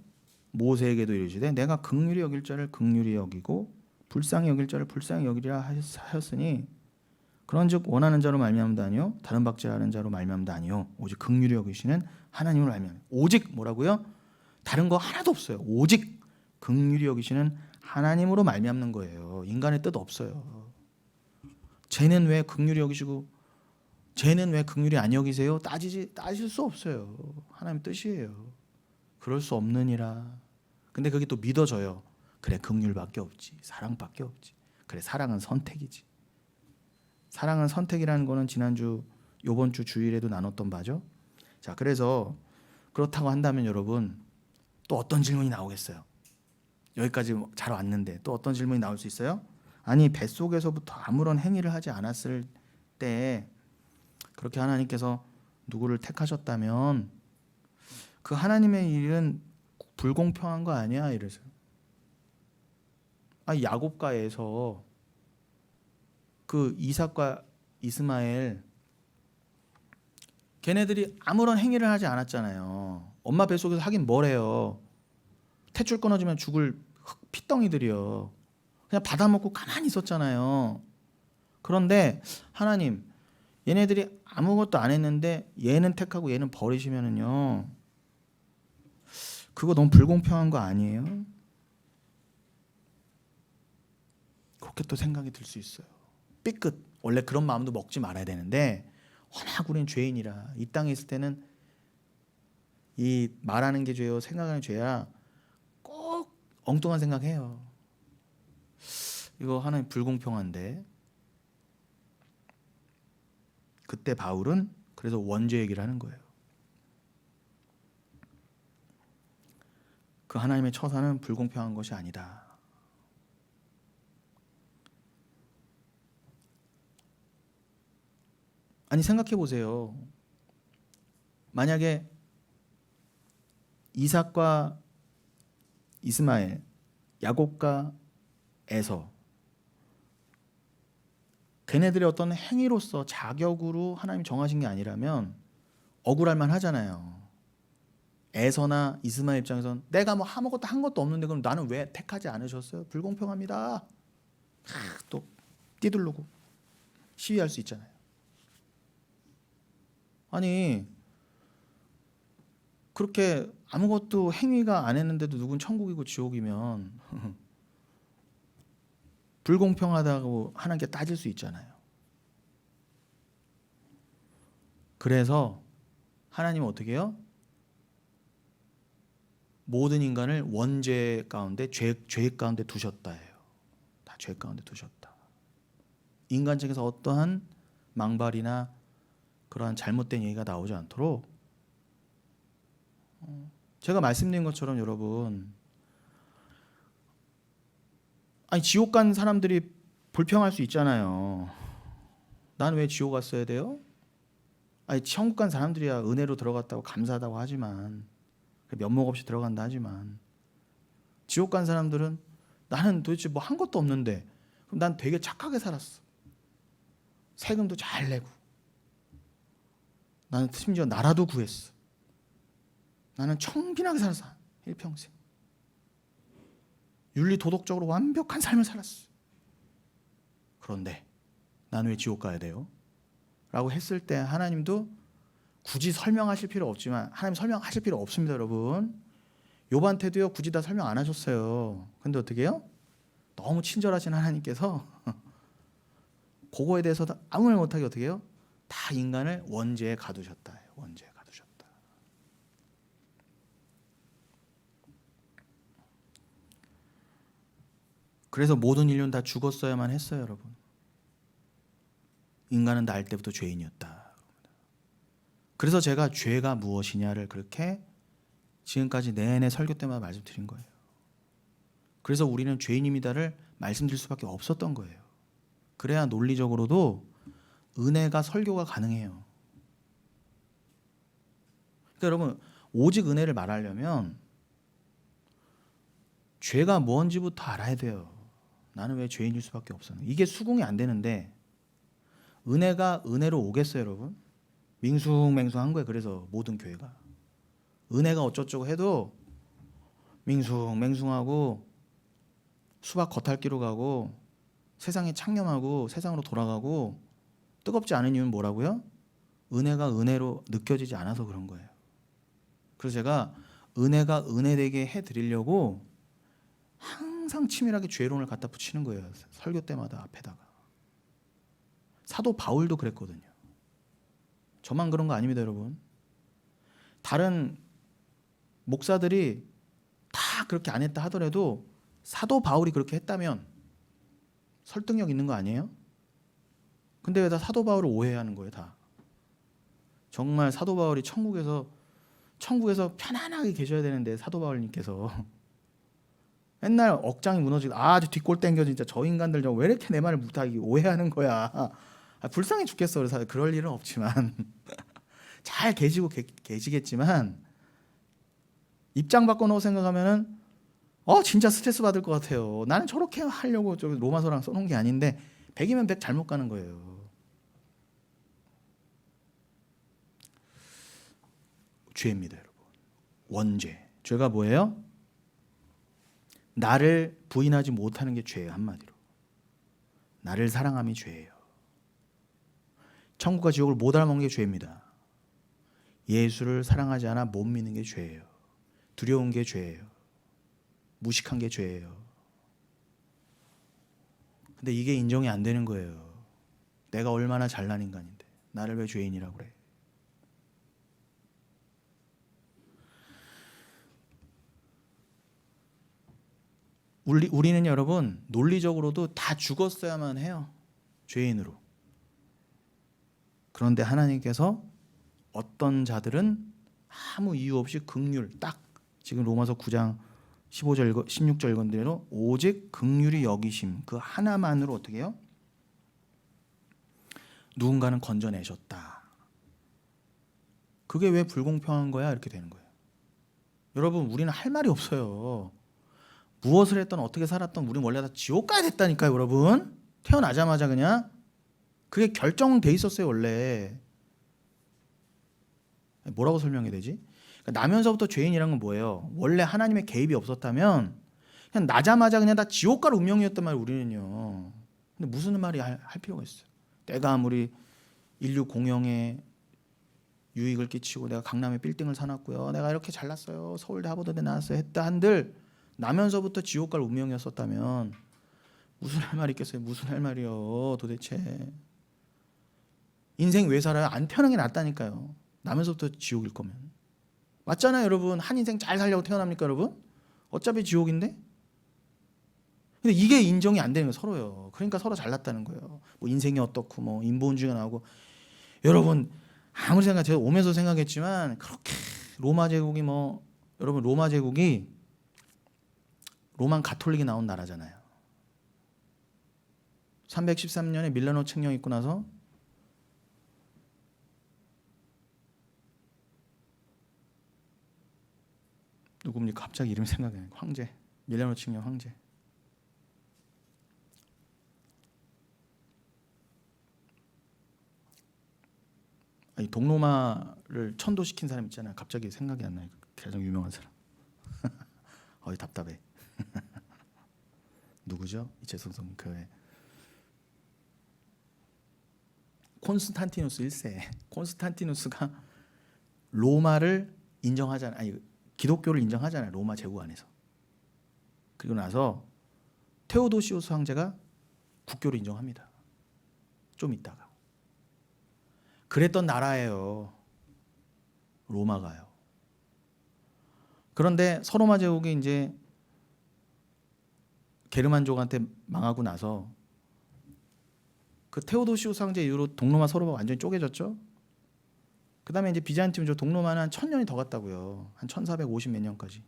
모세에게도 이르시되 내가 긍휼히 여길 자를 긍휼히 여기고 불쌍히 여길 자를 불쌍히 여기리라 하였으니 그런즉 원하는 자로 말미암도 아니요 다른 박제하는 자로 말미암도 아니요 오직 긍휼히 여기시는 하나님으로 말미암아. 오직 뭐라고요? 다른 거 하나도 없어요. 오직 긍휼히 여기시는 하나님으로 말미암는 거예요. 인간의 뜻 없어요. 쟤는 왜 긍휼히 여기시고 쟤는 왜 긍휼히 안 여기세요? 따질 수 없어요. 하나님 뜻이에요. 그럴 수 없느니라. 근데 그게 또 믿어져요. 그래 긍휼밖에 없지. 사랑밖에 없지. 그래 사랑은 선택이지. 사랑은 선택이라는 거는 요번 주 주일에도 나눴던 바죠. 자, 그래서 그렇다고 한다면 여러분 또 어떤 질문이 나오겠어요? 여기까지 잘 왔는데 또 어떤 질문이 나올 수 있어요? 아니 뱃속에서부터 아무런 행위를 하지 않았을 때 그렇게 하나님께서 누구를 택하셨다면 그 하나님의 일은 불공평한 거 아니야? 이래서 야곱과 에서 그 이삭과 이스마엘 걔네들이 아무런 행위를 하지 않았잖아요. 엄마 뱃속에서 하긴 뭐래요. 탯줄 끊어지면 죽을 피덩이들이요. 그냥 받아먹고 가만히 있었잖아요. 그런데 하나님 얘네들이 아무것도 안 했는데 얘는 택하고 얘는 버리시면은요 그거 너무 불공평한 거 아니에요? 그렇게 또 생각이 들 수 있어요. 삐끗. 원래 그런 마음도 먹지 말아야 되는데 워낙 우리는 죄인이라 이 땅에 있을 때는 이 말하는 게 죄요 생각하는 죄야 꼭 엉뚱한 생각해요. 이거 하나님 불공평한데. 그때 바울은 그래서 원죄 얘기를 하는 거예요. 그 하나님의 처사는 불공평한 것이 아니다. 아니 생각해 보세요. 만약에 이삭과 이스마엘, 야곱과 에서 걔네들의 어떤 행위로서 자격으로 하나님 정하신 게 아니라면 억울할 만 하잖아요. 에서나 이스마엘 입장에선 내가 뭐 아무것도 한 것도 없는데 그럼 나는 왜 택하지 않으셨어요? 불공평합니다. 또 뛰두르고 시위할 수 있잖아요. 아니 그렇게 아무것도 행위가 안 했는데도 누군 천국이고 지옥이면 불공평하다고 하나님께 따질 수 있잖아요. 그래서 하나님은 어떻게 해요? 모든 인간을 원죄 가운데 죄 가운데 두셨다 해요. 다 죄 가운데 두셨다. 인간적에서 어떠한 망발이나 그러한 잘못된 얘기가 나오지 않도록 제가 말씀드린 것처럼 여러분, 아니 지옥 간 사람들이 불평할 수 있잖아요. 난 왜 지옥 갔어야 돼요? 아니 천국 간 사람들이야 은혜로 들어갔다고 감사하다고 하지만, 면목 없이 들어간다 하지만, 지옥 간 사람들은 나는 도대체 뭐 한 것도 없는데 그럼 난 되게 착하게 살았어. 세금도 잘 내고 나는 심지어 나라도 구했어. 나는 청빈하게 살았어. 일평생 윤리 도덕적으로 완벽한 삶을 살았어. 그런데 난 왜 지옥 가야 돼요? 라고 했을 때 하나님도 굳이 설명하실 필요 없지만, 하나님 설명하실 필요 없습니다 여러분. 욥한테도요 굳이 다 설명 안 하셨어요. 근데 어떻게 해요? 너무 친절하신 하나님께서 그거에 대해서 아무 말 못하게 어떻게 해요? 다 인간을 원죄에 가두셨다. 원죄에 가두셨다. 그래서 모든 인류는 다 죽었어야만 했어요 여러분. 인간은 날 때부터 죄인이었다. 그래서 제가 죄가 무엇이냐를 그렇게 지금까지 내내 설교 때마다 말씀드린 거예요. 그래서 우리는 죄인입니다를 말씀드릴 수밖에 없었던 거예요. 그래야 논리적으로도 은혜가 설교가 가능해요. 그러니까 여러분, 오직 은혜를 말하려면 죄가 뭔지부터 알아야 돼요. 나는 왜 죄인일 수밖에 없었나. 이게 수긍이 안 되는데 은혜가 은혜로 오겠어요 여러분? 밍숭맹숭한 거예요. 그래서 모든 교회가 은혜가 어쩌고 해도 밍숭맹숭하고 수박 겉핥기로 가고 세상에 창념하고 세상으로 돌아가고 뜨겁지 않은 이유는 뭐라고요? 은혜가 은혜로 느껴지지 않아서 그런 거예요. 그래서 제가 은혜가 은혜되게 해드리려고 항상 치밀하게 죄론을 갖다 붙이는 거예요. 설교 때마다 앞에다가. 사도 바울도 그랬거든요. 저만 그런 거 아닙니다 여러분. 다른 목사들이 다 그렇게 안 했다 하더라도 사도 바울이 그렇게 했다면 설득력 있는 거 아니에요? 근데 왜 다 사도 바울을 오해하는 거예요 다. 정말 사도 바울이 천국에서 편안하게 계셔야 되는데 사도 바울님께서 맨날 억장이 무너지고 아주 뒷골 땡겨 진짜 저 인간들 왜 이렇게 내 말을 못하기 오해하는 거야. 불쌍해 죽겠어. 그래서 그럴 일은 없지만 잘 계시겠지만 입장 바꿔놓고 생각하면은 진짜 스트레스 받을 것 같아요. 나는 저렇게 하려고 저 로마서랑 써놓은 게 아닌데 100이면 100 잘못 가는 거예요. 죄입니다 여러분. 원죄. 죄가 뭐예요? 나를 부인하지 못하는 게 죄예요. 한마디로 나를 사랑함이 죄예요. 천국과 지옥을 못 알아먹는 게 죄입니다. 예수를 사랑하지 않아 못 믿는 게 죄예요. 두려운 게 죄예요. 무식한 게 죄예요. 근데 이게 인정이 안 되는 거예요. 내가 얼마나 잘난 인간인데 나를 왜 죄인이라고 그래. 우리는 여러분 논리적으로도 다 죽었어야만 해요. 죄인으로. 그런데 하나님께서 어떤 자들은 아무 이유 없이 긍휼, 딱 지금 로마서 9장 15절 16절 읽은 대로 오직 긍휼이 여기심 그 하나만으로 어떻게 해요? 누군가는 건져내셨다. 그게 왜 불공평한 거야? 이렇게 되는 거예요. 여러분 우리는 할 말이 없어요. 무엇을 했던 어떻게 살았던 우리는 원래 다 지옥 가야 됐다니까요 여러분. 태어나자마자 그냥 그게 결정돼 있었어요 원래. 뭐라고 설명해야 되지? 그러니까 나면서부터 죄인이란 건 뭐예요? 원래 하나님의 개입이 없었다면 그냥 나자마자 그냥 다 지옥 갈 운명이었단 말이에요, 우리는요. 근데 무슨 말이 할 필요가 있어요. 내가 아무리 인류 공영에 유익을 끼치고 내가 강남에 빌딩을 사놨고요, 내가 이렇게 잘났어요, 서울대 하버드대 나왔어요 했다 한들 나면서부터 지옥 갈 운명이었었다면 무슨 할 말이 있겠어요? 무슨 할 말이요 도대체. 인생 왜 살아요? 안 태어난 게 낫다니까요. 나면서부터 지옥일 거면. 맞잖아요 여러분. 한 인생 잘 살려고 태어납니까 여러분? 어차피 지옥인데. 근데 이게 인정이 안 되는 거예요 서로요. 그러니까 서로 잘났다는 거예요. 뭐 인생이 어떻고 뭐 인본주의가 나오고. 여러분 아무리 생각, 제가 오면서 생각했지만 그렇게 로마 제국이 뭐, 여러분 로마 제국이 로만 가톨릭이 나온 나라잖아요. 313년에 밀라노 칙령 있고 나서 누굽니까? 갑자기 이름 생각이 안 나요. 황제, 밀라노 칙령 황제. 아니, 동로마를 천도시킨 사람 있잖아요. 갑자기 생각이 안 나요. 가장 유명한 사람. 어이 답답해. 누구죠? 이채성성 교회. 콘스탄티누스 1세. 콘스탄티누스가 로마를 인정하잖아요. 아니, 기독교를 인정하잖아요. 로마 제국 안에서. 그리고 나서 테오도시우스 황제가 국교를 인정합니다. 좀 있다가. 그랬던 나라예요. 로마가요. 그런데 서로마 제국이 이제 게르만족한테 망하고 나서 그 테오도시우스 황제 이후로 동로마 서로마가 완전히 쪼개졌죠. 그 다음에 이제 비잔티움죠. 동로마는 한 1000년이 더 갔다고요. 한 1450 몇 년까지.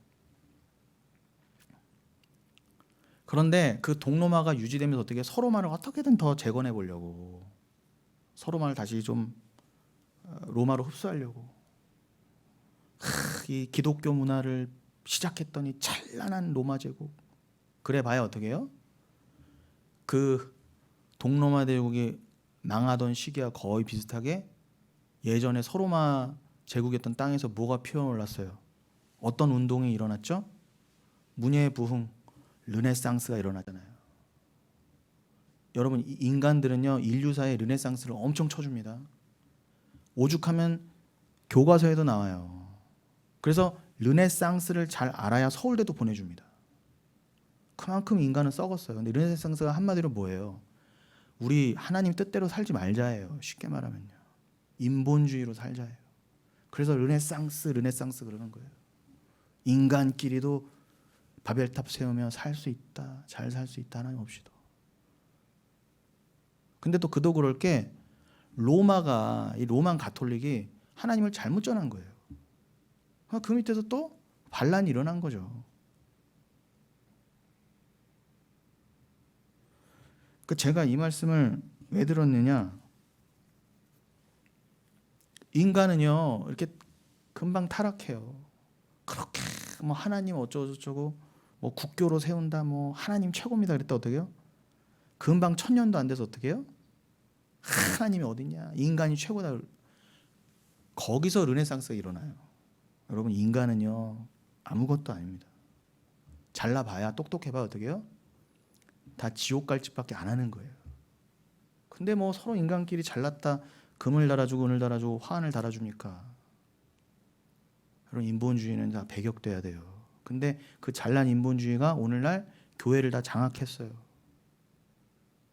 그런데 그 동로마가 유지되면서 어떻게 서로마를 어떻게든 더 재건해 보려고, 서로마를 다시 좀 로마로 흡수하려고 이 기독교 문화를 시작했더니 찬란한 로마 제국. 그래 봐야 어떻게 해요? 그 동로마 제국이 망하던 시기와 거의 비슷하게 예전에 서로마 제국이었던 땅에서 뭐가 피어올랐어요? 어떤 운동이 일어났죠? 문예부흥, 르네상스가 일어나잖아요. 여러분 인간들은요 인류사의 르네상스를 엄청 쳐줍니다. 오죽하면 교과서에도 나와요. 그래서 르네상스를 잘 알아야 서울대도 보내줍니다. 그만큼 인간은 썩었어요. 근데 르네상스가 한마디로 뭐예요? 우리 하나님 뜻대로 살지 말자예요. 쉽게 말하면요. 인본주의로 살자예요. 그래서 르네상스 그러는 거예요. 인간끼리도 바벨탑 세우며 살 수 있다. 잘 살 수 있다. 하나님 없이도. 근데 또 그도 그럴 게 로마가, 이 로만 가톨릭이 하나님을 잘못 전한 거예요. 그 밑에서 또 반란이 일어난 거죠. 제가 이 말씀을 왜 들었느냐? 인간은요 이렇게 금방 타락해요. 그렇게 뭐 하나님 어쩌고저쩌고 뭐 국교로 세운다, 뭐 하나님 최고입니다 그랬다 어떻게요? 금방 1000년도 안 돼서 어떻게 해요? 하나님이 어딨냐? 인간이 최고다. 거기서 르네상스가 일어나요. 여러분 인간은요 아무것도 아닙니다. 잘나봐야, 똑똑해봐야 어떻게 해요? 다 지옥 갈 짓밖에 안 하는 거예요. 근데 뭐 서로 인간끼리 잘났다 금을 달아주고 은을 달아주고 화환을 달아줍니까? 여러분 인본주의는 다 배격돼야 돼요. 근데 그 잘난 인본주의가 오늘날 교회를 다 장악했어요.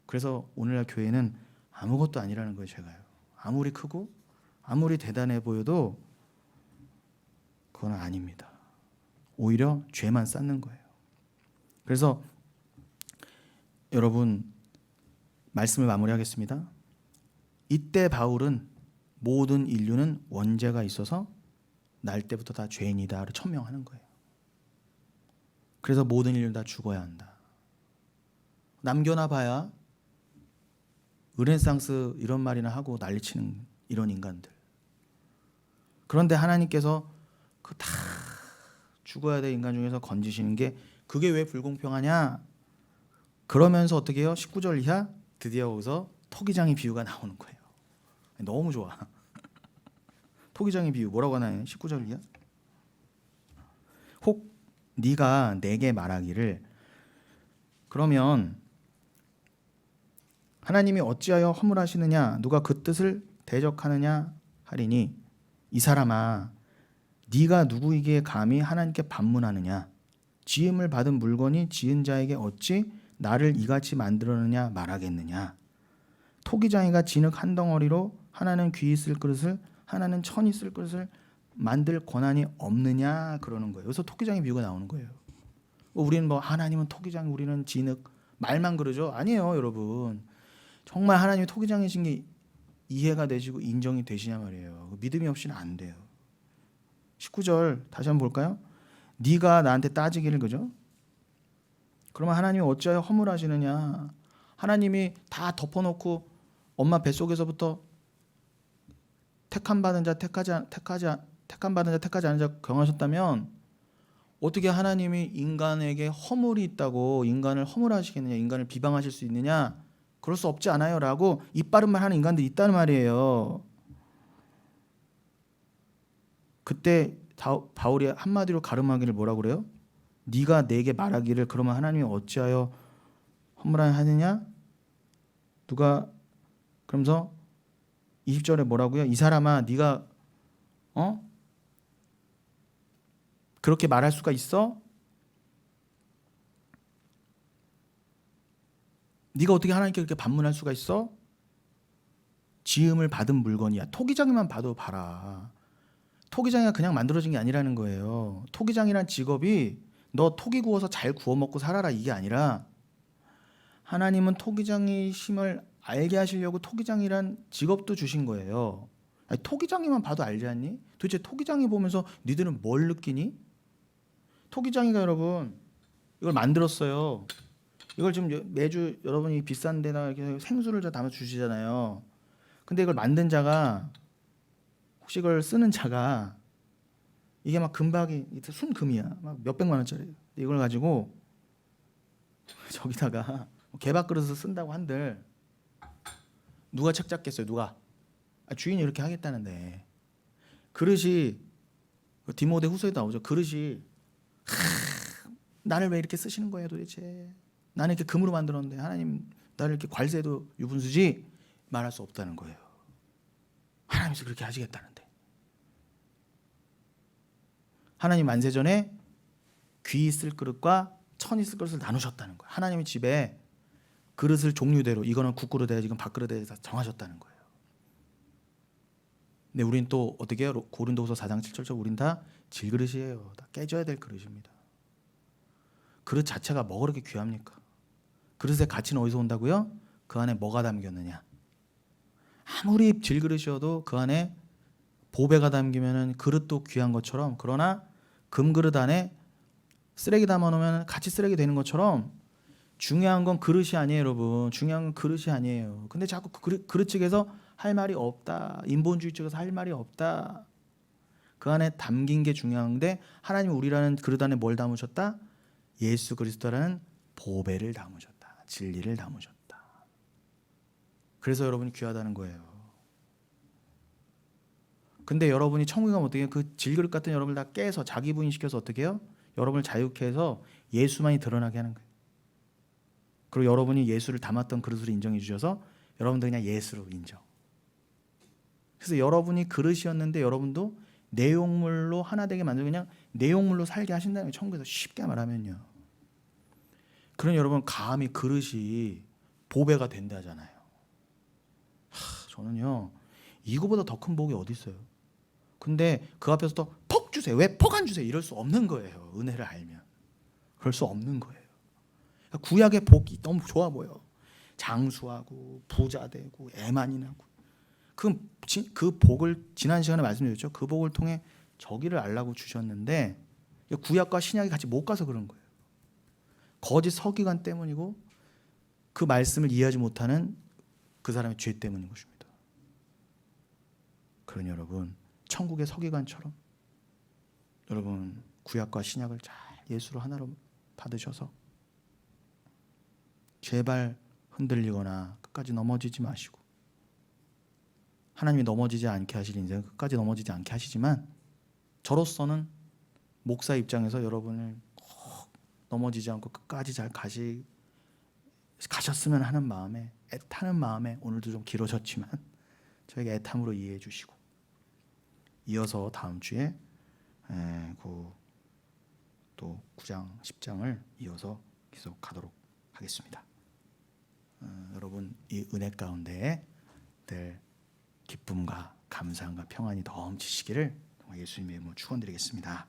그래서 오늘날 교회는 아무것도 아니라는 거예요. 제가요. 아무리 크고 아무리 대단해 보여도 그건 아닙니다. 오히려 죄만 쌓는 거예요. 그래서 여러분 말씀을 마무리하겠습니다. 이때 바울은 모든 인류는 원죄가 있어서 날 때부터 다 죄인이다를 천명하는 거예요. 그래서 모든 인류는 다 죽어야 한다. 남겨놔 봐야 르네상스 이런 말이나 하고 난리치는 이런 인간들. 그런데 하나님께서 그 다 죽어야 될 인간 중에서 건지시는 게, 그게 왜 불공평하냐? 그러면서 어떻게 해요? 19절 이하 드디어 거기서 토기장의 비유가 나오는 거예요. 너무 좋아. 토기장의 비유 뭐라고 하나요? 19절 이하. 혹 네가 내게 말하기를 그러면 하나님이 어찌하여 허물하시느냐 누가 그 뜻을 대적하느냐 하리니 이 사람아 네가 누구에게 감히 하나님께 반문하느냐 지음을 받은 물건이 지은 자에게 어찌 나를 이같이 만들었느냐 말하겠느냐 토기장이가 진흙 한 덩어리로 하나는 귀 있을 그릇을 하나는 천 있을 그릇을 만들 권한이 없느냐 그러는 거예요. 여기서 토기장의 비유가 나오는 거예요. 우리는 뭐 하나님은 토기장 우리는 진흙 말만 그러죠. 아니에요 여러분. 정말 하나님이 토기장이신 게 이해가 되시고 인정이 되시냐 말이에요. 믿음이 없이는 안 돼요. 19절 다시 한번 볼까요? 네가 나한테 따지기를 그죠? 그러면 하나님이 어찌하여 허물하시느냐 하나님이 다 덮어놓고 엄마 뱃속에서부터 택함 받은 자 택함 받은 자 택하지 않은 자 경하셨다면 어떻게 하나님이 인간에게 허물이 있다고 인간을 허물하시겠느냐 인간을 비방하실 수 있느냐 그럴 수 없지 않아요 라고 이빠른 말 하는 인간들이 있다는 말이에요. 그때 바울이 한마디로 가름하기를 뭐라고 그래요? 네가 내게 말하기를 그러면 하나님이 어찌하여 허물하느냐 누가 그러면서 20절에 뭐라고요? 이 사람아 네가 그렇게 말할 수가 있어? 네가 어떻게 하나님께 그렇게 반문할 수가 있어? 지음을 받은 물건이야. 토기장이만 봐도 봐라. 토기장이가 그냥 만들어진 게 아니라는 거예요. 토기장이란 직업이 너 토기 구워서 잘 구워 먹고 살아라 이게 아니라 하나님은 토기장이심을 알게 하시려고 토기장이란 직업도 주신 거예요. 아니, 토기장이만 봐도 알지 않니? 도대체 토기장이 보면서 니들은 뭘 느끼니? 토기장이가 여러분 이걸 만들었어요. 이걸 지금 매주 여러분이 비싼 데나 이렇게 생수를 담아 주시잖아요. 근데 이걸 만든 자가 혹시 이걸 쓰는 자가 이게 막 금박이 순금이야. 막 몇백만 원짜리. 이걸 가지고 저기다가 개밥 그릇을 쓴다고 한들 누가 책 잡겠어요? 누가? 주인이 이렇게 하겠다는데 그릇이 디모데 후서에도 나오죠. 그릇이 나를 왜 이렇게 쓰시는 거예요 도대체? 나는 이렇게 금으로 만들었는데 하나님 나를 이렇게 괄세도 유분수지 말할 수 없다는 거예요. 하나님께서 그렇게 하시겠다는데 하나님 만세전에 귀 있을 그릇과 천 있을 그릇을 나누셨다는 거예요. 하나님의 집에 그릇을 종류대로 이거는 국그릇 해야 이건 밥그릇 해야 정하셨다는 거예요. 근데 우린 또 어떻게 해요? 고린도후서 4장 7절 우린 다 질그릇이에요. 다 깨져야 될 그릇입니다. 그릇 자체가 뭐가 그렇게 귀합니까? 그릇의 가치는 어디서 온다고요? 그 안에 뭐가 담겼느냐. 아무리 질그릇이어도 그 안에 보배가 담기면 그릇도 귀한 것처럼 그러나 금그릇 안에 쓰레기 담아놓으면 같이 쓰레기 되는 것처럼 중요한 건 그릇이 아니에요 여러분. 중요한 건 그릇이 아니에요. 근데 자꾸 그릇 측에서 할 말이 없다. 인본주의 측에서 할 말이 없다. 그 안에 담긴 게 중요한데 하나님이 우리라는 그릇 안에 뭘 담으셨다? 예수 그리스도라는 보배를 담으셨다. 진리를 담으셨다. 그래서 여러분이 귀하다는 거예요. 근데 여러분이 천국에 가면 어떻게 해요? 그 질그릇 같은 여러분을 다 깨서 자기 부인시켜서 어떻게 해요? 여러분을 자유케 해서 예수만이 드러나게 하는 거예요. 그리고 여러분이 예수를 담았던 그릇으로 인정해 주셔서 여러분도 그냥 예수로 인정. 그래서 여러분이 그릇이었는데 여러분도 내용물로 하나 되게 만들고 그냥 내용물로 살게 하신다는 거예요. 천국에서 쉽게 말하면요. 그런 여러분 감히 그릇이 보배가 된다잖아요. 저는요 이거보다 더 큰 복이 어디 있어요. 근데 그 앞에서 또 퍽 주세요. 왜 퍽 안 주세요? 이럴 수 없는 거예요. 은혜를 알면. 그럴 수 없는 거예요. 구약의 복이 너무 좋아 보여. 장수하고 부자 되고 애 많이 나고 그 복을 지난 시간에 말씀드렸죠. 그 복을 통해 저기를 알라고 주셨는데 구약과 신약이 같이 못 가서 그런 거예요. 거짓 서기관 때문이고 그 말씀을 이해하지 못하는 그 사람의 죄 때문인 것입니다. 그러니 여러분 천국의 서기관처럼 여러분 구약과 신약을 잘 예수로 하나로 받으셔서 제발 흔들리거나 끝까지 넘어지지 마시고 하나님이 넘어지지 않게 하실 인생은 끝까지 넘어지지 않게 하시지만 저로서는 목사 입장에서 여러분을 꼭 넘어지지 않고 끝까지 잘 가시 가셨으면 하는 마음에, 애타는 마음에, 오늘도 좀 길어졌지만 저에게 애탐으로 이해해 주시고, 이어서 다음 주에 또 9장 10장을 이어서 계속 가도록 하겠습니다. 여러분 이 은혜 가운데 늘 기쁨과 감사함과 평안이 넘치시기를 예수님의 이름으로 축원드리겠습니다.